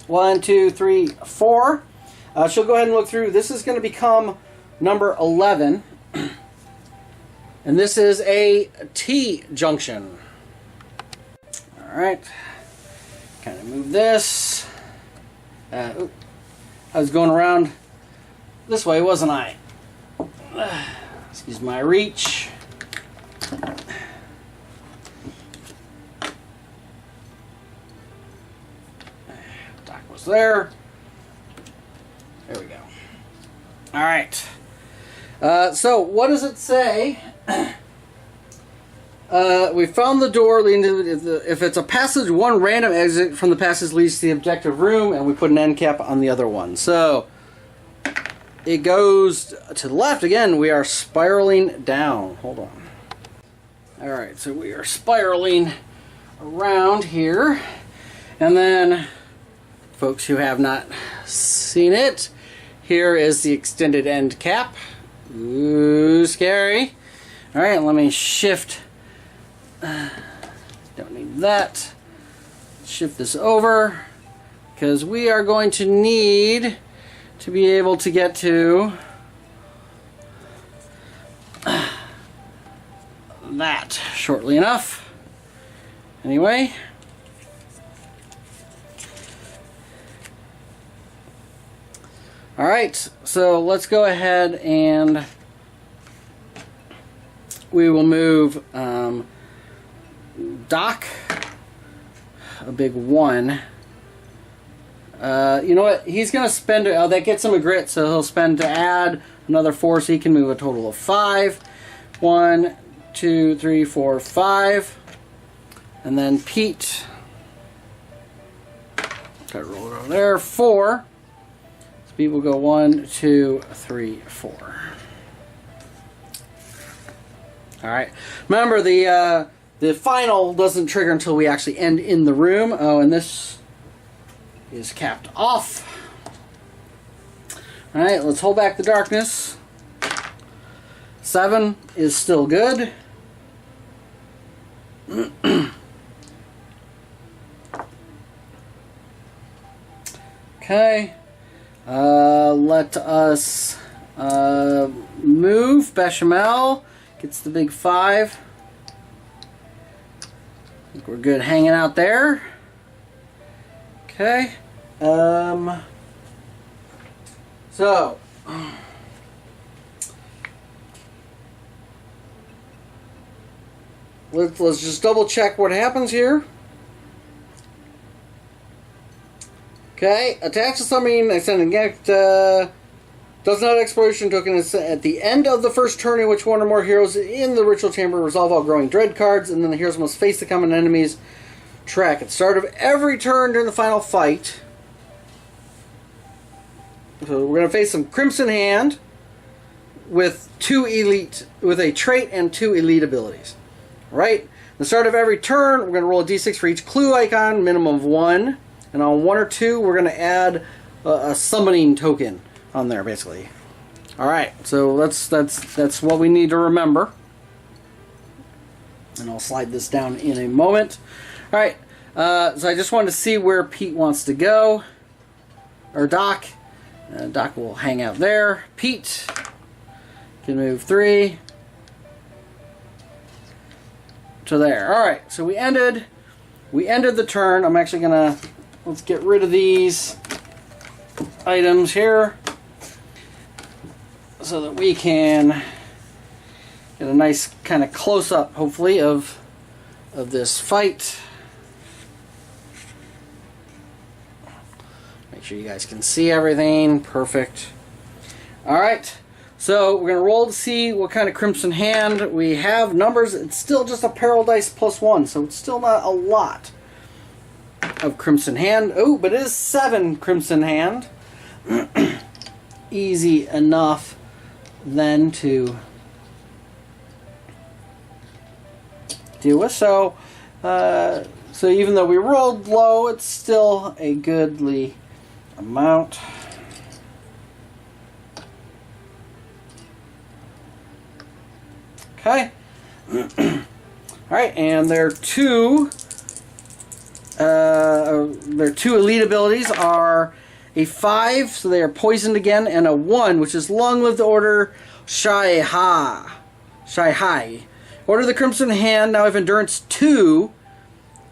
1, 2, 3, 4. She'll go ahead and look through. This is going to become number 11. And this is a T-junction. Alright. Kind of move this. I was going around this way, wasn't I? Excuse my reach. Doc was there. There we go. Alright. So, what does it say? We found the door leading to if it's a passage, one random exit from the passage leads to the objective room, and we put an end cap on the other one. So it goes to the left again. We are spiraling down. Hold on. All right, so we are spiraling around here, and then, folks who have not seen it, here is the extended end cap. Ooh, scary. All right, let me shift. Don't need that. Shift this over, because we are going to need to be able to get to that shortly enough. Anyway. Alright, so let's go ahead and we will move Doc, a big 1. You know what? He's going to spend... that gets him a grit, so he'll spend to add another 4, so he can move a total of 5. 1, 2, 3, 4, 5. And then Pete. Got to roll it over there. 4. So Pete will go 1, 2, 3, 4. Alright. Remember, the final doesn't trigger until we actually end in the room. Oh, and this is capped off. Alright, let's hold back the darkness. 7 is still good. Okay. Let us move. Bechamel gets the big 5. I think we're good hanging out there. Okay. So let's just double check what happens here. Okay, attach to something, extend and get, does not exploration token at the end of the first turn in which one or more heroes in the ritual chamber resolve all growing dread cards, and then the heroes must face the common enemies track. At the start of every turn during the final fight. So we're going to face some Crimson Hand with a trait and 2 elite abilities. Right? At the start of every turn, we're going to roll a d6 for each clue icon, minimum of 1. And on 1 or 2, we're going to add a summoning token on there, basically. All right, so that's what we need to remember. And I'll slide this down in a moment. All right, so I just wanted to see where Pete wants to go, or Doc. Doc will hang out there. Pete can move 3 to there. All right, so we ended the turn. I'm actually gonna let's get rid of these items here so that we can get a nice kind of close up, hopefully, of this fight. Make sure you guys can see everything. Perfect. All right. So we're going to roll to see what kind of Crimson Hand we have. Numbers, it's still just a Peril Dice +1, so it's still not a lot of Crimson Hand. Oh, but it is 7 Crimson Hand. Easy enough then to deal with. So even though we rolled low, it's still a goodly amount. Okay. Alright, and their two elite abilities are a 5, so they are poisoned again, and a 1, which is Long Live the Order Shai Hai. Order the Crimson Hand now have Endurance 2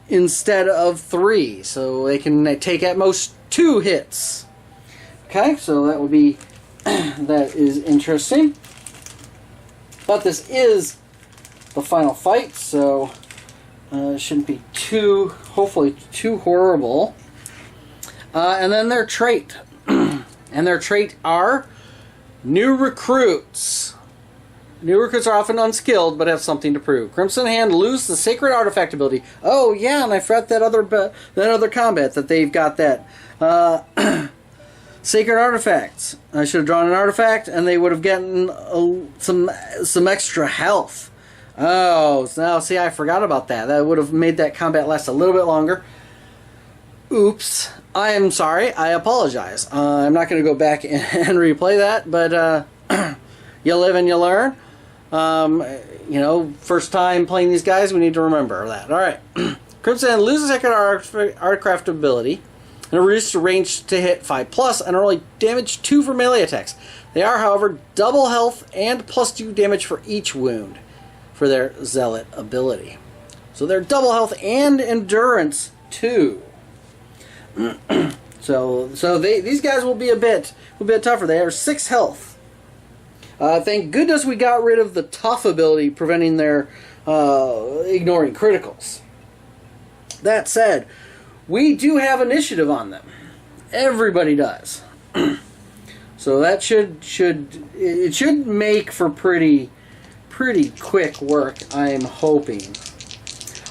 instead of 3, so they can take at most 2 hits. Okay, so that will be that is interesting. But this is the final fight, so it shouldn't be hopefully too horrible. And then their trait. And their trait are New Recruits. New recruits are often unskilled, but have something to prove. Crimson Hand lose the Sacred Artifact ability. Oh yeah, and I forgot that other combat that they've got that Sacred Artifacts. I should have drawn an artifact, and they would have gotten some extra health. Oh, so now see, I forgot about that. That would have made that combat last a little bit longer. Oops. I am sorry. I apologize. I'm not going to go back and replay that, but you live and you learn. First time playing these guys, we need to remember that. All right. Crimson Hand loses Sacred Artifact ability. And are reduced to range to hit 5+, and are only damage 2 for melee attacks. They are, however, double health and +2 damage for each wound for their Zealot ability. So they're double health and endurance 2. so these guys will be a bit tougher. They are 6 health. Thank goodness we got rid of the tough ability, preventing their ignoring criticals. That said, we do have initiative on them. Everybody does. So that should make for pretty quick work, I'm hoping.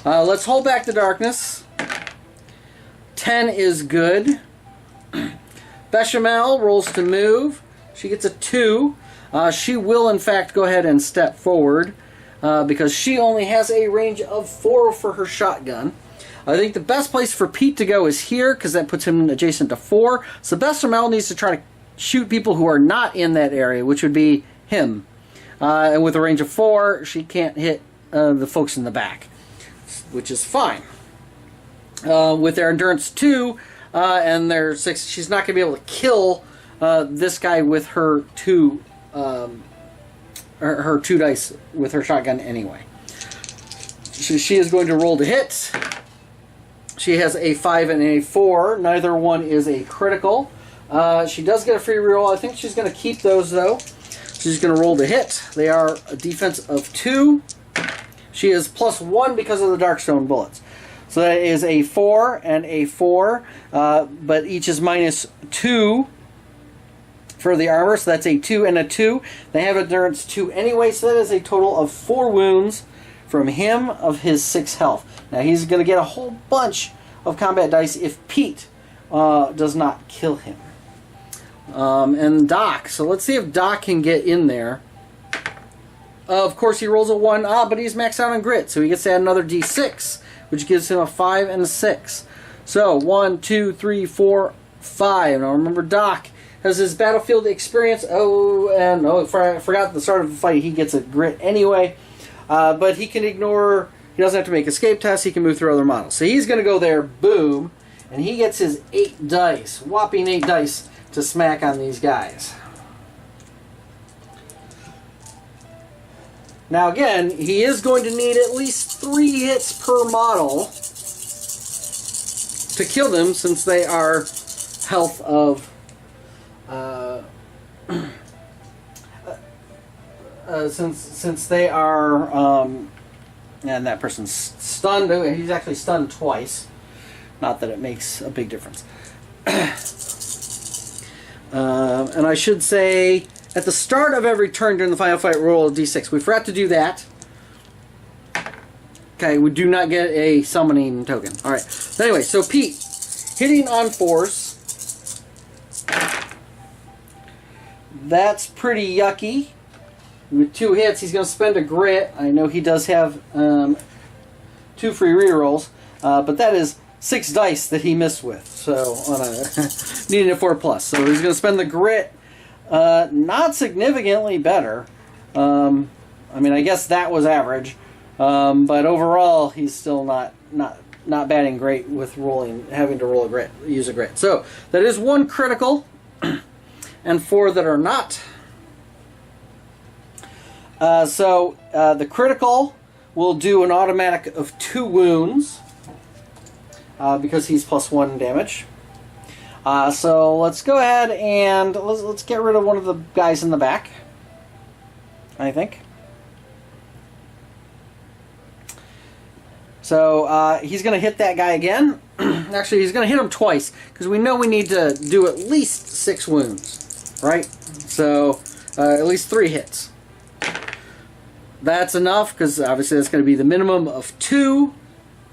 Let's hold back the darkness. 10 is good. Bechamel rolls to move. She gets a 2. She will in fact go ahead and step forward because she only has a range of 4 for her shotgun. I think the best place for Pete to go is here, because that puts him adjacent to 4. So Bechamel needs to try to shoot people who are not in that area, which would be him. And with a range of 4, she can't hit the folks in the back, which is fine. With their endurance 2 and their 6, she's not going to be able to kill this guy with her 2 dice with her shotgun anyway. So she is going to roll to hit. She has a 5 and a 4. Neither one is a critical. She does get a free reroll. I think she's going to keep those, though. She's going to roll to hit. They are a defense of 2. She is +1 because of the Darkstone bullets. So that is a 4 and a 4. But each is -2 for the armor. So that's a 2 and a 2. They have endurance 2 anyway. So that is a total of 4 wounds from him of his 6 health. Now he's going to get a whole bunch of combat dice if Pete does not kill him. And Doc. So let's see if Doc can get in there. Of course he rolls a 1. But he's maxed out on grit. So he gets to add another d6, which gives him a 5 and a 6. So 1, 2, 3, 4, 5. Now remember, Doc has his battlefield experience. I forgot at the start of the fight he gets a grit anyway. But he can ignore, he doesn't have to make escape tests, he can move through other models. So he's going to go there, boom, and he gets his 8 dice, whopping 8 dice to smack on these guys. Now again, he is going to need at least 3 hits per model to kill them, since they are health of since they are and that person's stunned. He's actually stunned twice. Not that it makes a big difference. And I should say, at the start of every turn during the final fight, roll a d6. We forgot to do that. Okay, we do not get a summoning token. Alright. Anyway, so Pete, hitting on 4s. That's pretty yucky. With 2 hits, he's going to spend a grit. I know he does have 2 free rerolls, but that is 6 dice that he missed with. So, on a needing a 4+. So he's going to spend the grit. Not significantly better. I mean, I guess that was average. But overall, he's still not batting great with having to roll a grit, use a grit. So that is 1 critical, and 4 that are not. The critical will do an automatic of 2 wounds because he's +1 damage. So let's go ahead and let's get rid of one of the guys in the back, I think. So he's going to hit that guy again. Actually, he's going to hit him twice, because we know we need to do at least 6 wounds, right? So at least 3 hits. That's enough, because obviously that's going to be the minimum of 2,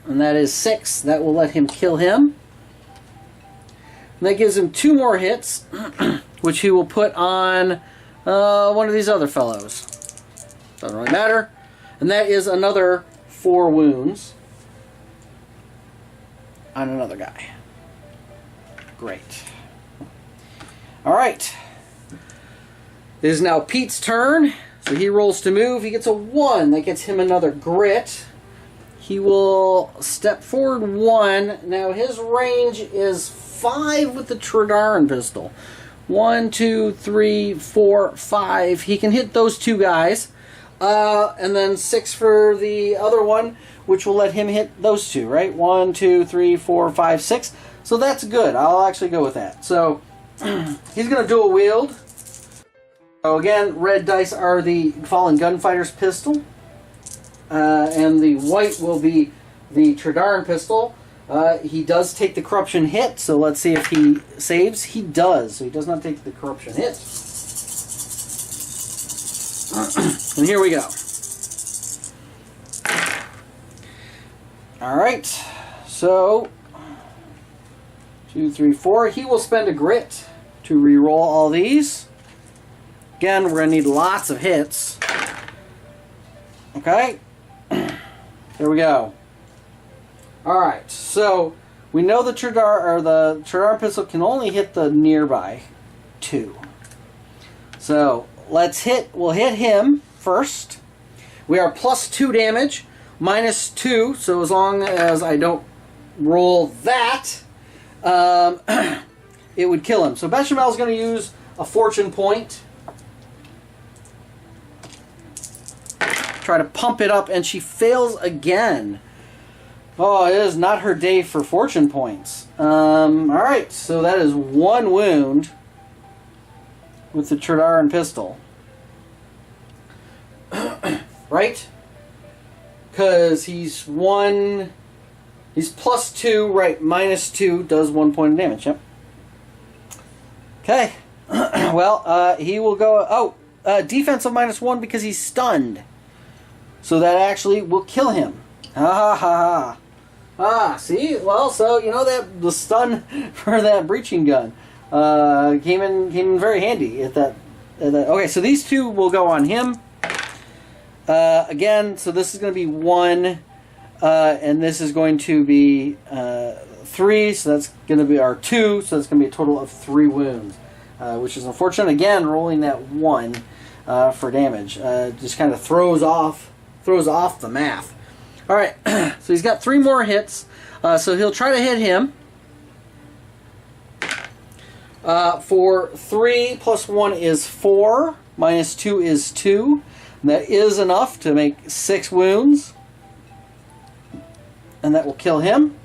and that is 6. That will let him kill him. And that gives him 2 more hits, which he will put on one of these other fellows. Doesn't really matter. And that is another 4 wounds on another guy. Great. Alright. It is now Pete's turn. So he rolls to move. He gets a 1. That gets him another grit. He will step forward 1. Now his range is 5 with the Tradaran pistol. 1, 2, 3, 4, 5. He can hit those 2 guys. And then 6 for the other one, which will let him hit those 2, right? 1, 2, 3, 4, 5, 6. So that's good. I'll actually go with that. So he's going to dual wield. So again, red dice are the Fallen Gunfighter's pistol. And the white will be the Tradaran pistol. He does take the corruption hit, so let's see if he saves. He does, so he does not take the corruption hit. And here we go. Alright, so 2, 3, 4. He will spend a grit to re-roll all these. Again, we're going to need lots of hits. Okay, there we go. Alright, so we know the Tradaran pistol can only hit the nearby 2. So we'll hit him first. We are +2 damage, -2, so as long as I don't roll that, it would kill him. So Bechamel's going to use a fortune point. Try to pump it up, and she fails again. Oh, it is not her day for fortune points. Alright, so that is 1 wound with the Tradaran pistol. Right? Because he's +2, right, -2 does 1 point of damage, yep. Okay. Well, he will go, defense of -1 because he's stunned. So that actually will kill him. Ha ha ha ha. See? Well, so, you know, that the stun for that breaching gun came in very handy at that. Okay, so these 2 will go on him. Again, so this is going to be 1, and this is going to be 3, so that's going to be our 2, so that's going to be a total of 3 wounds, which is unfortunate. Again, rolling that 1 for damage just kind of throws off the math. All right, so he's got 3 more hits, so he'll try to hit him. For 3 plus 1 is 4, minus 2 is 2. And that is enough to make 6 wounds. And that will kill him.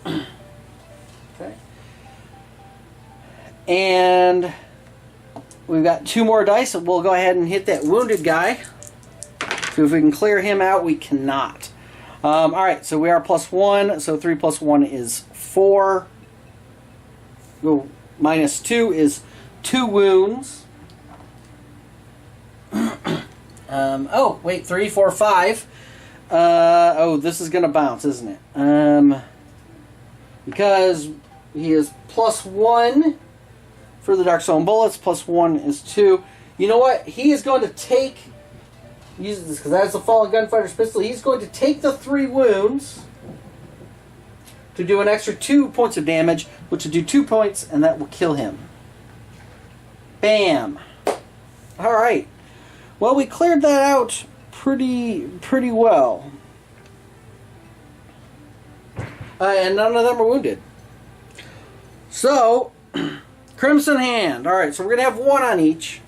Okay. And we've got 2 more dice, and we'll go ahead and hit that wounded guy. So if we can clear him out, we cannot. Alright, so we are plus 1, so 3 plus 1 is 4. Well, minus 2 is 2 wounds. Oh, wait, 3, 4, 5. Oh, this is going to bounce, isn't it? Because he is plus 1 for the Dark Stone Bullets, plus 1 is 2. You know what? He is going to take, use this because that's a Fallen Gunfighter's pistol, he's going to take the 3 wounds to do an extra 2 points of damage, which will do 2 points, and that will kill him. Bam! Alright. Well, we cleared that out pretty well. And none of them are wounded. So, Crimson Hand. Alright, so we're going to have 1 on each.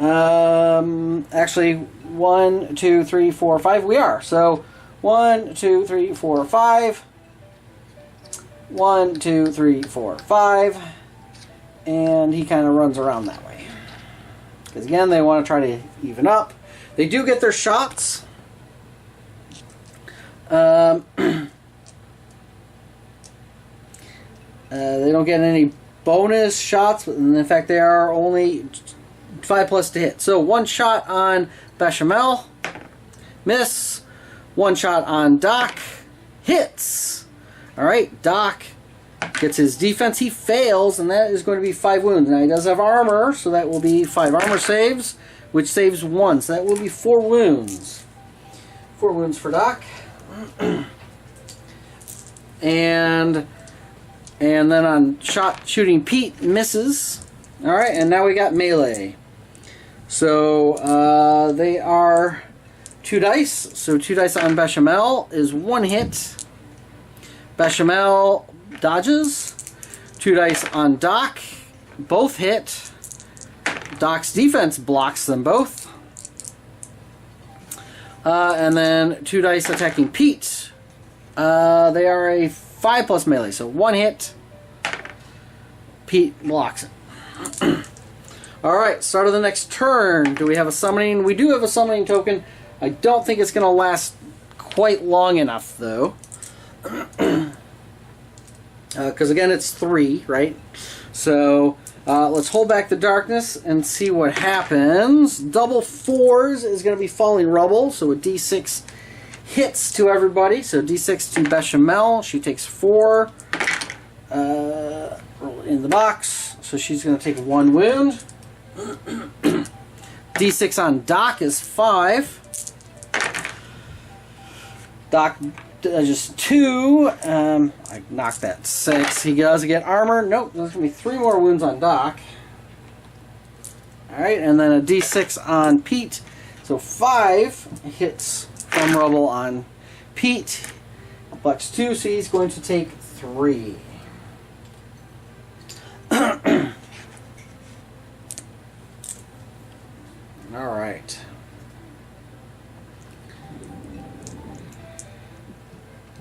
Actually, 1, 2, 3, 4, 5. We are. So, 1, 2, 3, 4, 5. 1, 2, 3, 4, 5. And he kind of runs around that way. Because again, they want to try to even up. They do get their shots. They don't get any bonus shots, but in fact they are only 5 plus to hit. So 1 shot on Bechamel, miss. 1 shot on Doc, hits. Alright, Doc gets his defense, he fails, and that is going to be 5 wounds. Now he does have armor, so that will be 5 armor saves, which saves 1, so that will be 4 wounds. 4 wounds for Doc. And then on shooting Pete, misses. Alright, and now we got melee. So they are 2 dice. So 2 dice on Bechamel is 1 hit. Bechamel dodges. 2 dice on Doc, both hit. Doc's defense blocks them both. And then 2 dice attacking Pete. They are a 5 plus melee, so 1 hit. Pete blocks it. Alright, start of the next turn. Do we have a summoning? We do have a summoning token. I don't think it's going to last quite long enough, though. Because again, it's 3, right? So let's hold back the darkness and see what happens. Double 4s is going to be falling rubble, so a d6 hits to everybody. So d6 to Bechamel. She takes 4. Roll it in the box. So she's going to take 1 wound. d6 on Doc is 5. Doc just 2. I knocked that 6. He does get armor. Nope, there's going to be 3 more wounds on Doc. Alright, and then a d6 on Pete. So 5 hits from rubble on Pete. Bucks 2, so he's going to take 3. Alright.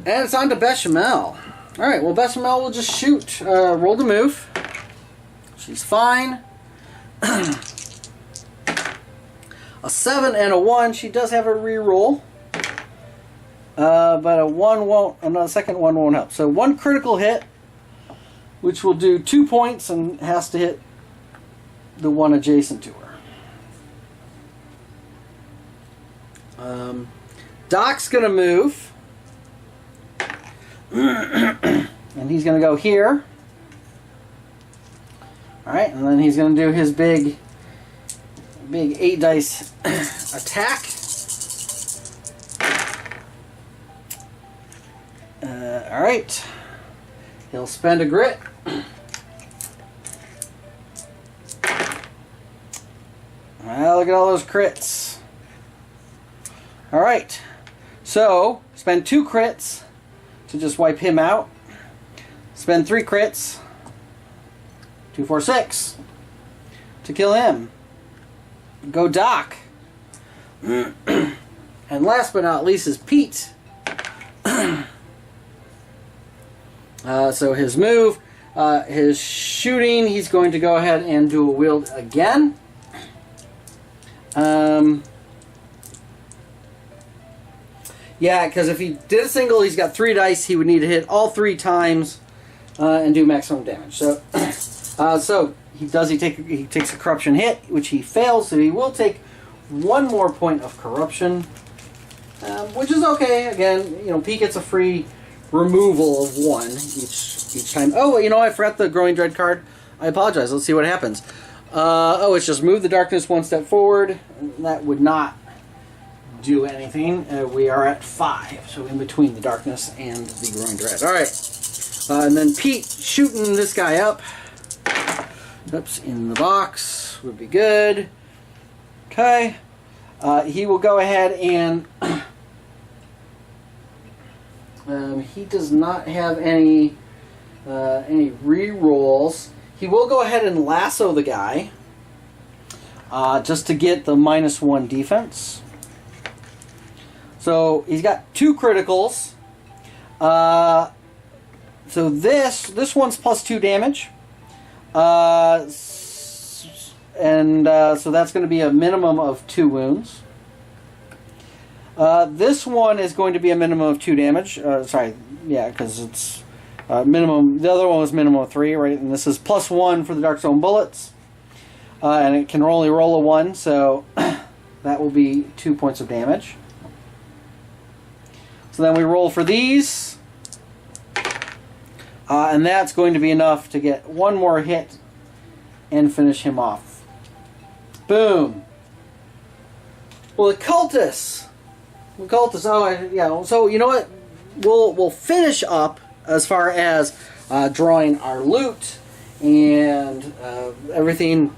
And it's on to Bechamel. Alright, well Bechamel will just shoot. Roll to move. She's fine. A 7 and a 1. She does have a reroll. But a 1 won't, another second 1 won't help. So 1 critical hit, which will do 2 points and has to hit the one adjacent to her. Doc's going to move. And he's going to go here. Alright, and then he's going to do his big 8 dice attack. Alright. He'll spend a grit. Well, look at all those crits. Alright. So, spend 2 crits to just wipe him out. Spend 3 crits. 2, 4, 6 to kill him. Go Doc. And last but not least is Pete. So his move, his shooting, he's going to go ahead and do a wield again. Yeah, because if he did a single, he's got 3 dice. He would need to hit all 3 times and do maximum damage. So, so he takes a corruption hit, which he fails. So he will take 1 more point of corruption, which is okay. Again, you know, Pete gets a free removal of 1 each time. Oh, you know, I forgot the Growing Dread card. I apologize. Let's see what happens. Oh, it's just move the darkness 1 step forward. That would not do anything. We are at 5, so in between the darkness and the Growing Dread. Alright. And then Pete shooting this guy up. Oops, in the box would be good. Okay. He will go ahead and he does not have any re-rolls. He will go ahead and lasso the guy just to get the -1 defense. So he's got 2 criticals. So this one's +2 damage. So that's going to be a minimum of 2 wounds. This one is going to be a minimum of 2 damage. Sorry, yeah, because it's minimum. The other one was minimum of 3, right? And this is +1 for the Dark Zone bullets. And it can only roll a 1, so that will be 2 points of damage. So then we roll for these. And that's going to be enough to get 1 more hit and finish him off. Boom. Well, the cultists. Oh, yeah. So you know what? We'll finish up as far as drawing our loot and everything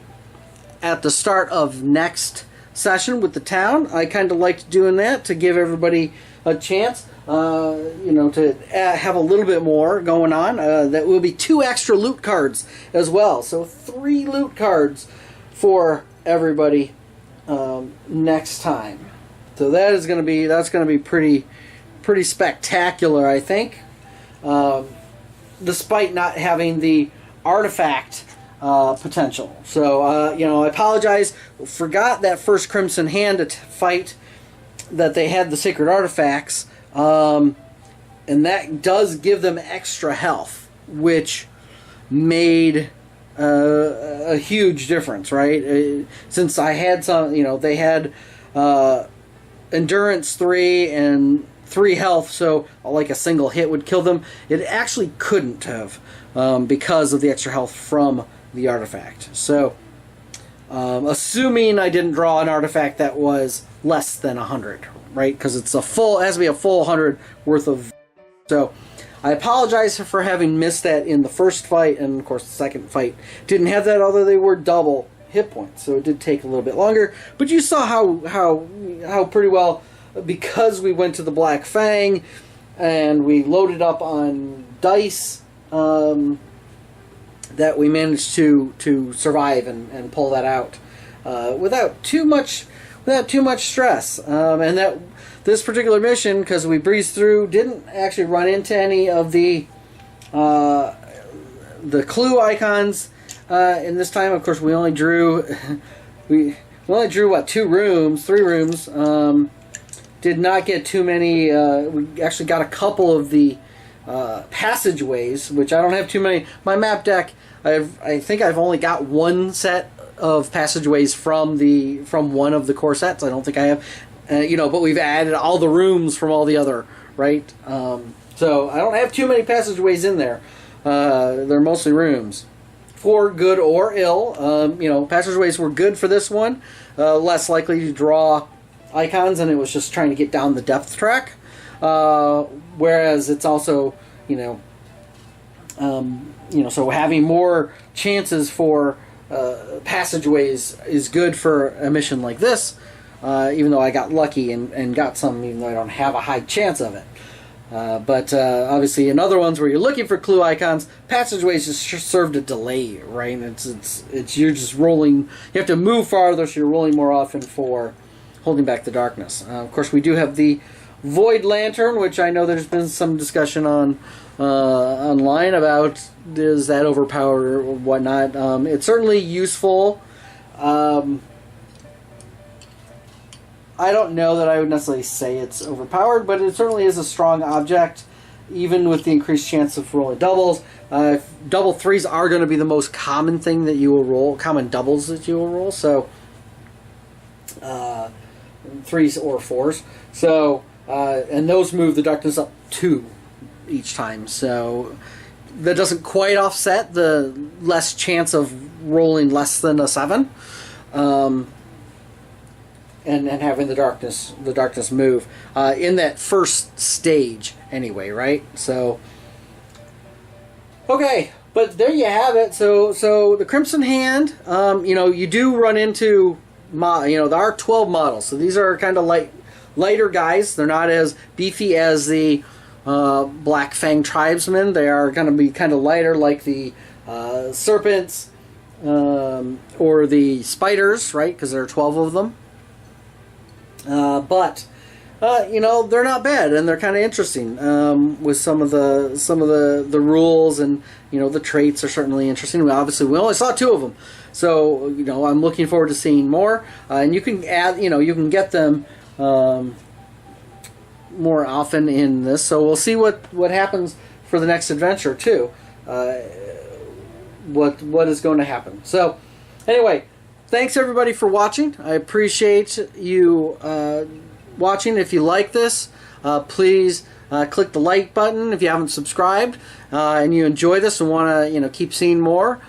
at the start of next session with the town. I kind of liked doing that to give everybody a chance. You know, to have a little bit more going on. That will be 2 extra loot cards as well. So 3 loot cards for everybody next time. So that's going to be pretty spectacular, I think. Despite not having the artifact potential. So you know, I apologize. Forgot that first Crimson Hand fight that they had the sacred artifacts. And that does give them extra health, which made a huge difference, right? Since I had some, you know, they had endurance 3 and 3 health, so like a single hit would kill them. It actually couldn't have because of the extra health from the artifact. So, assuming I didn't draw an artifact that was less than 100, right? Because it has to be a full 100 worth of. So I apologize for having missed that in the first fight, and of course the second fight didn't have that, although they were double hit points, so it did take a little bit longer. But you saw how pretty well, because we went to the Black Fang and we loaded up on dice, that we managed to survive and pull that out without too much stress, and that this particular mission, because we breezed through, didn't actually run into any of the clue icons in this time. Of course, we only drew what, 3 rooms. Did not get too many. We actually got a couple of the passageways, which I don't have too many. My map deck, I think I've only got 1 set of passageways from one of the core sets. I don't think I have, you know, but we've added all the rooms from all the other, right? So I don't have too many passageways in there. They're mostly rooms, for good or ill. You know, passageways were good for this one, less likely to draw icons, and it was just trying to get down the depth track. whereas it's also, so having more chances for passageways is good for a mission like this, even though I got lucky and got some, even though I don't have a high chance of it. But obviously in other ones where you're looking for clue icons, passageways just serve to delay, right? It's you're just rolling. You have to move farther, so you're rolling more often for holding back the darkness. Of course, we do have the Void Lantern, which I know there's been some discussion on online about is that overpowered or whatnot. It's certainly useful. I don't know that I would necessarily say it's overpowered, but it certainly is a strong object, even with the increased chance of rolling doubles. Double threes are going to be the most common thing that you will roll, common doubles that you will roll, so threes or fours. So, and those move the darkness up 2 each time, so that doesn't quite offset the less chance of rolling less than a 7. And having the darkness move in that first stage anyway, right? So okay, but there you have it. So the Crimson Hand, you do run into there are 12 models, so these are kind of lighter guys. They're not as beefy as the Black Fang Tribesmen. They are going to be kind of lighter, like the serpents or the spiders, right? Because there are 12 of them. But they're not bad, and they're kind of interesting with some of the rules, and the traits are certainly interesting. Obviously, we only saw 2 of them, so I'm looking forward to seeing more. And you can add, you can get them more often in this. So we'll see what happens for the next adventure too. What is going to happen? So anyway. Thanks everybody for watching. I appreciate you watching. If you like this, please click the like button. If you haven't subscribed and you enjoy this and want to keep seeing more,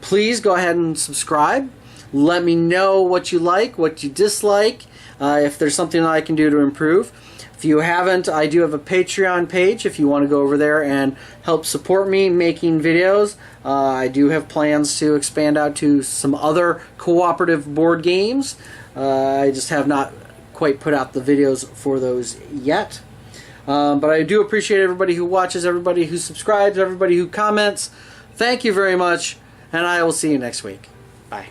please go ahead and subscribe. Let me know what you like, what you dislike, if there's something that I can do to improve. If you haven't, I do have a Patreon page if you want to go over there and help support me making videos. I do have plans to expand out to some other cooperative board games. I just have not quite put out the videos for those yet. But I do appreciate everybody who watches, everybody who subscribes, everybody who comments. Thank you very much, and I will see you next week. Bye.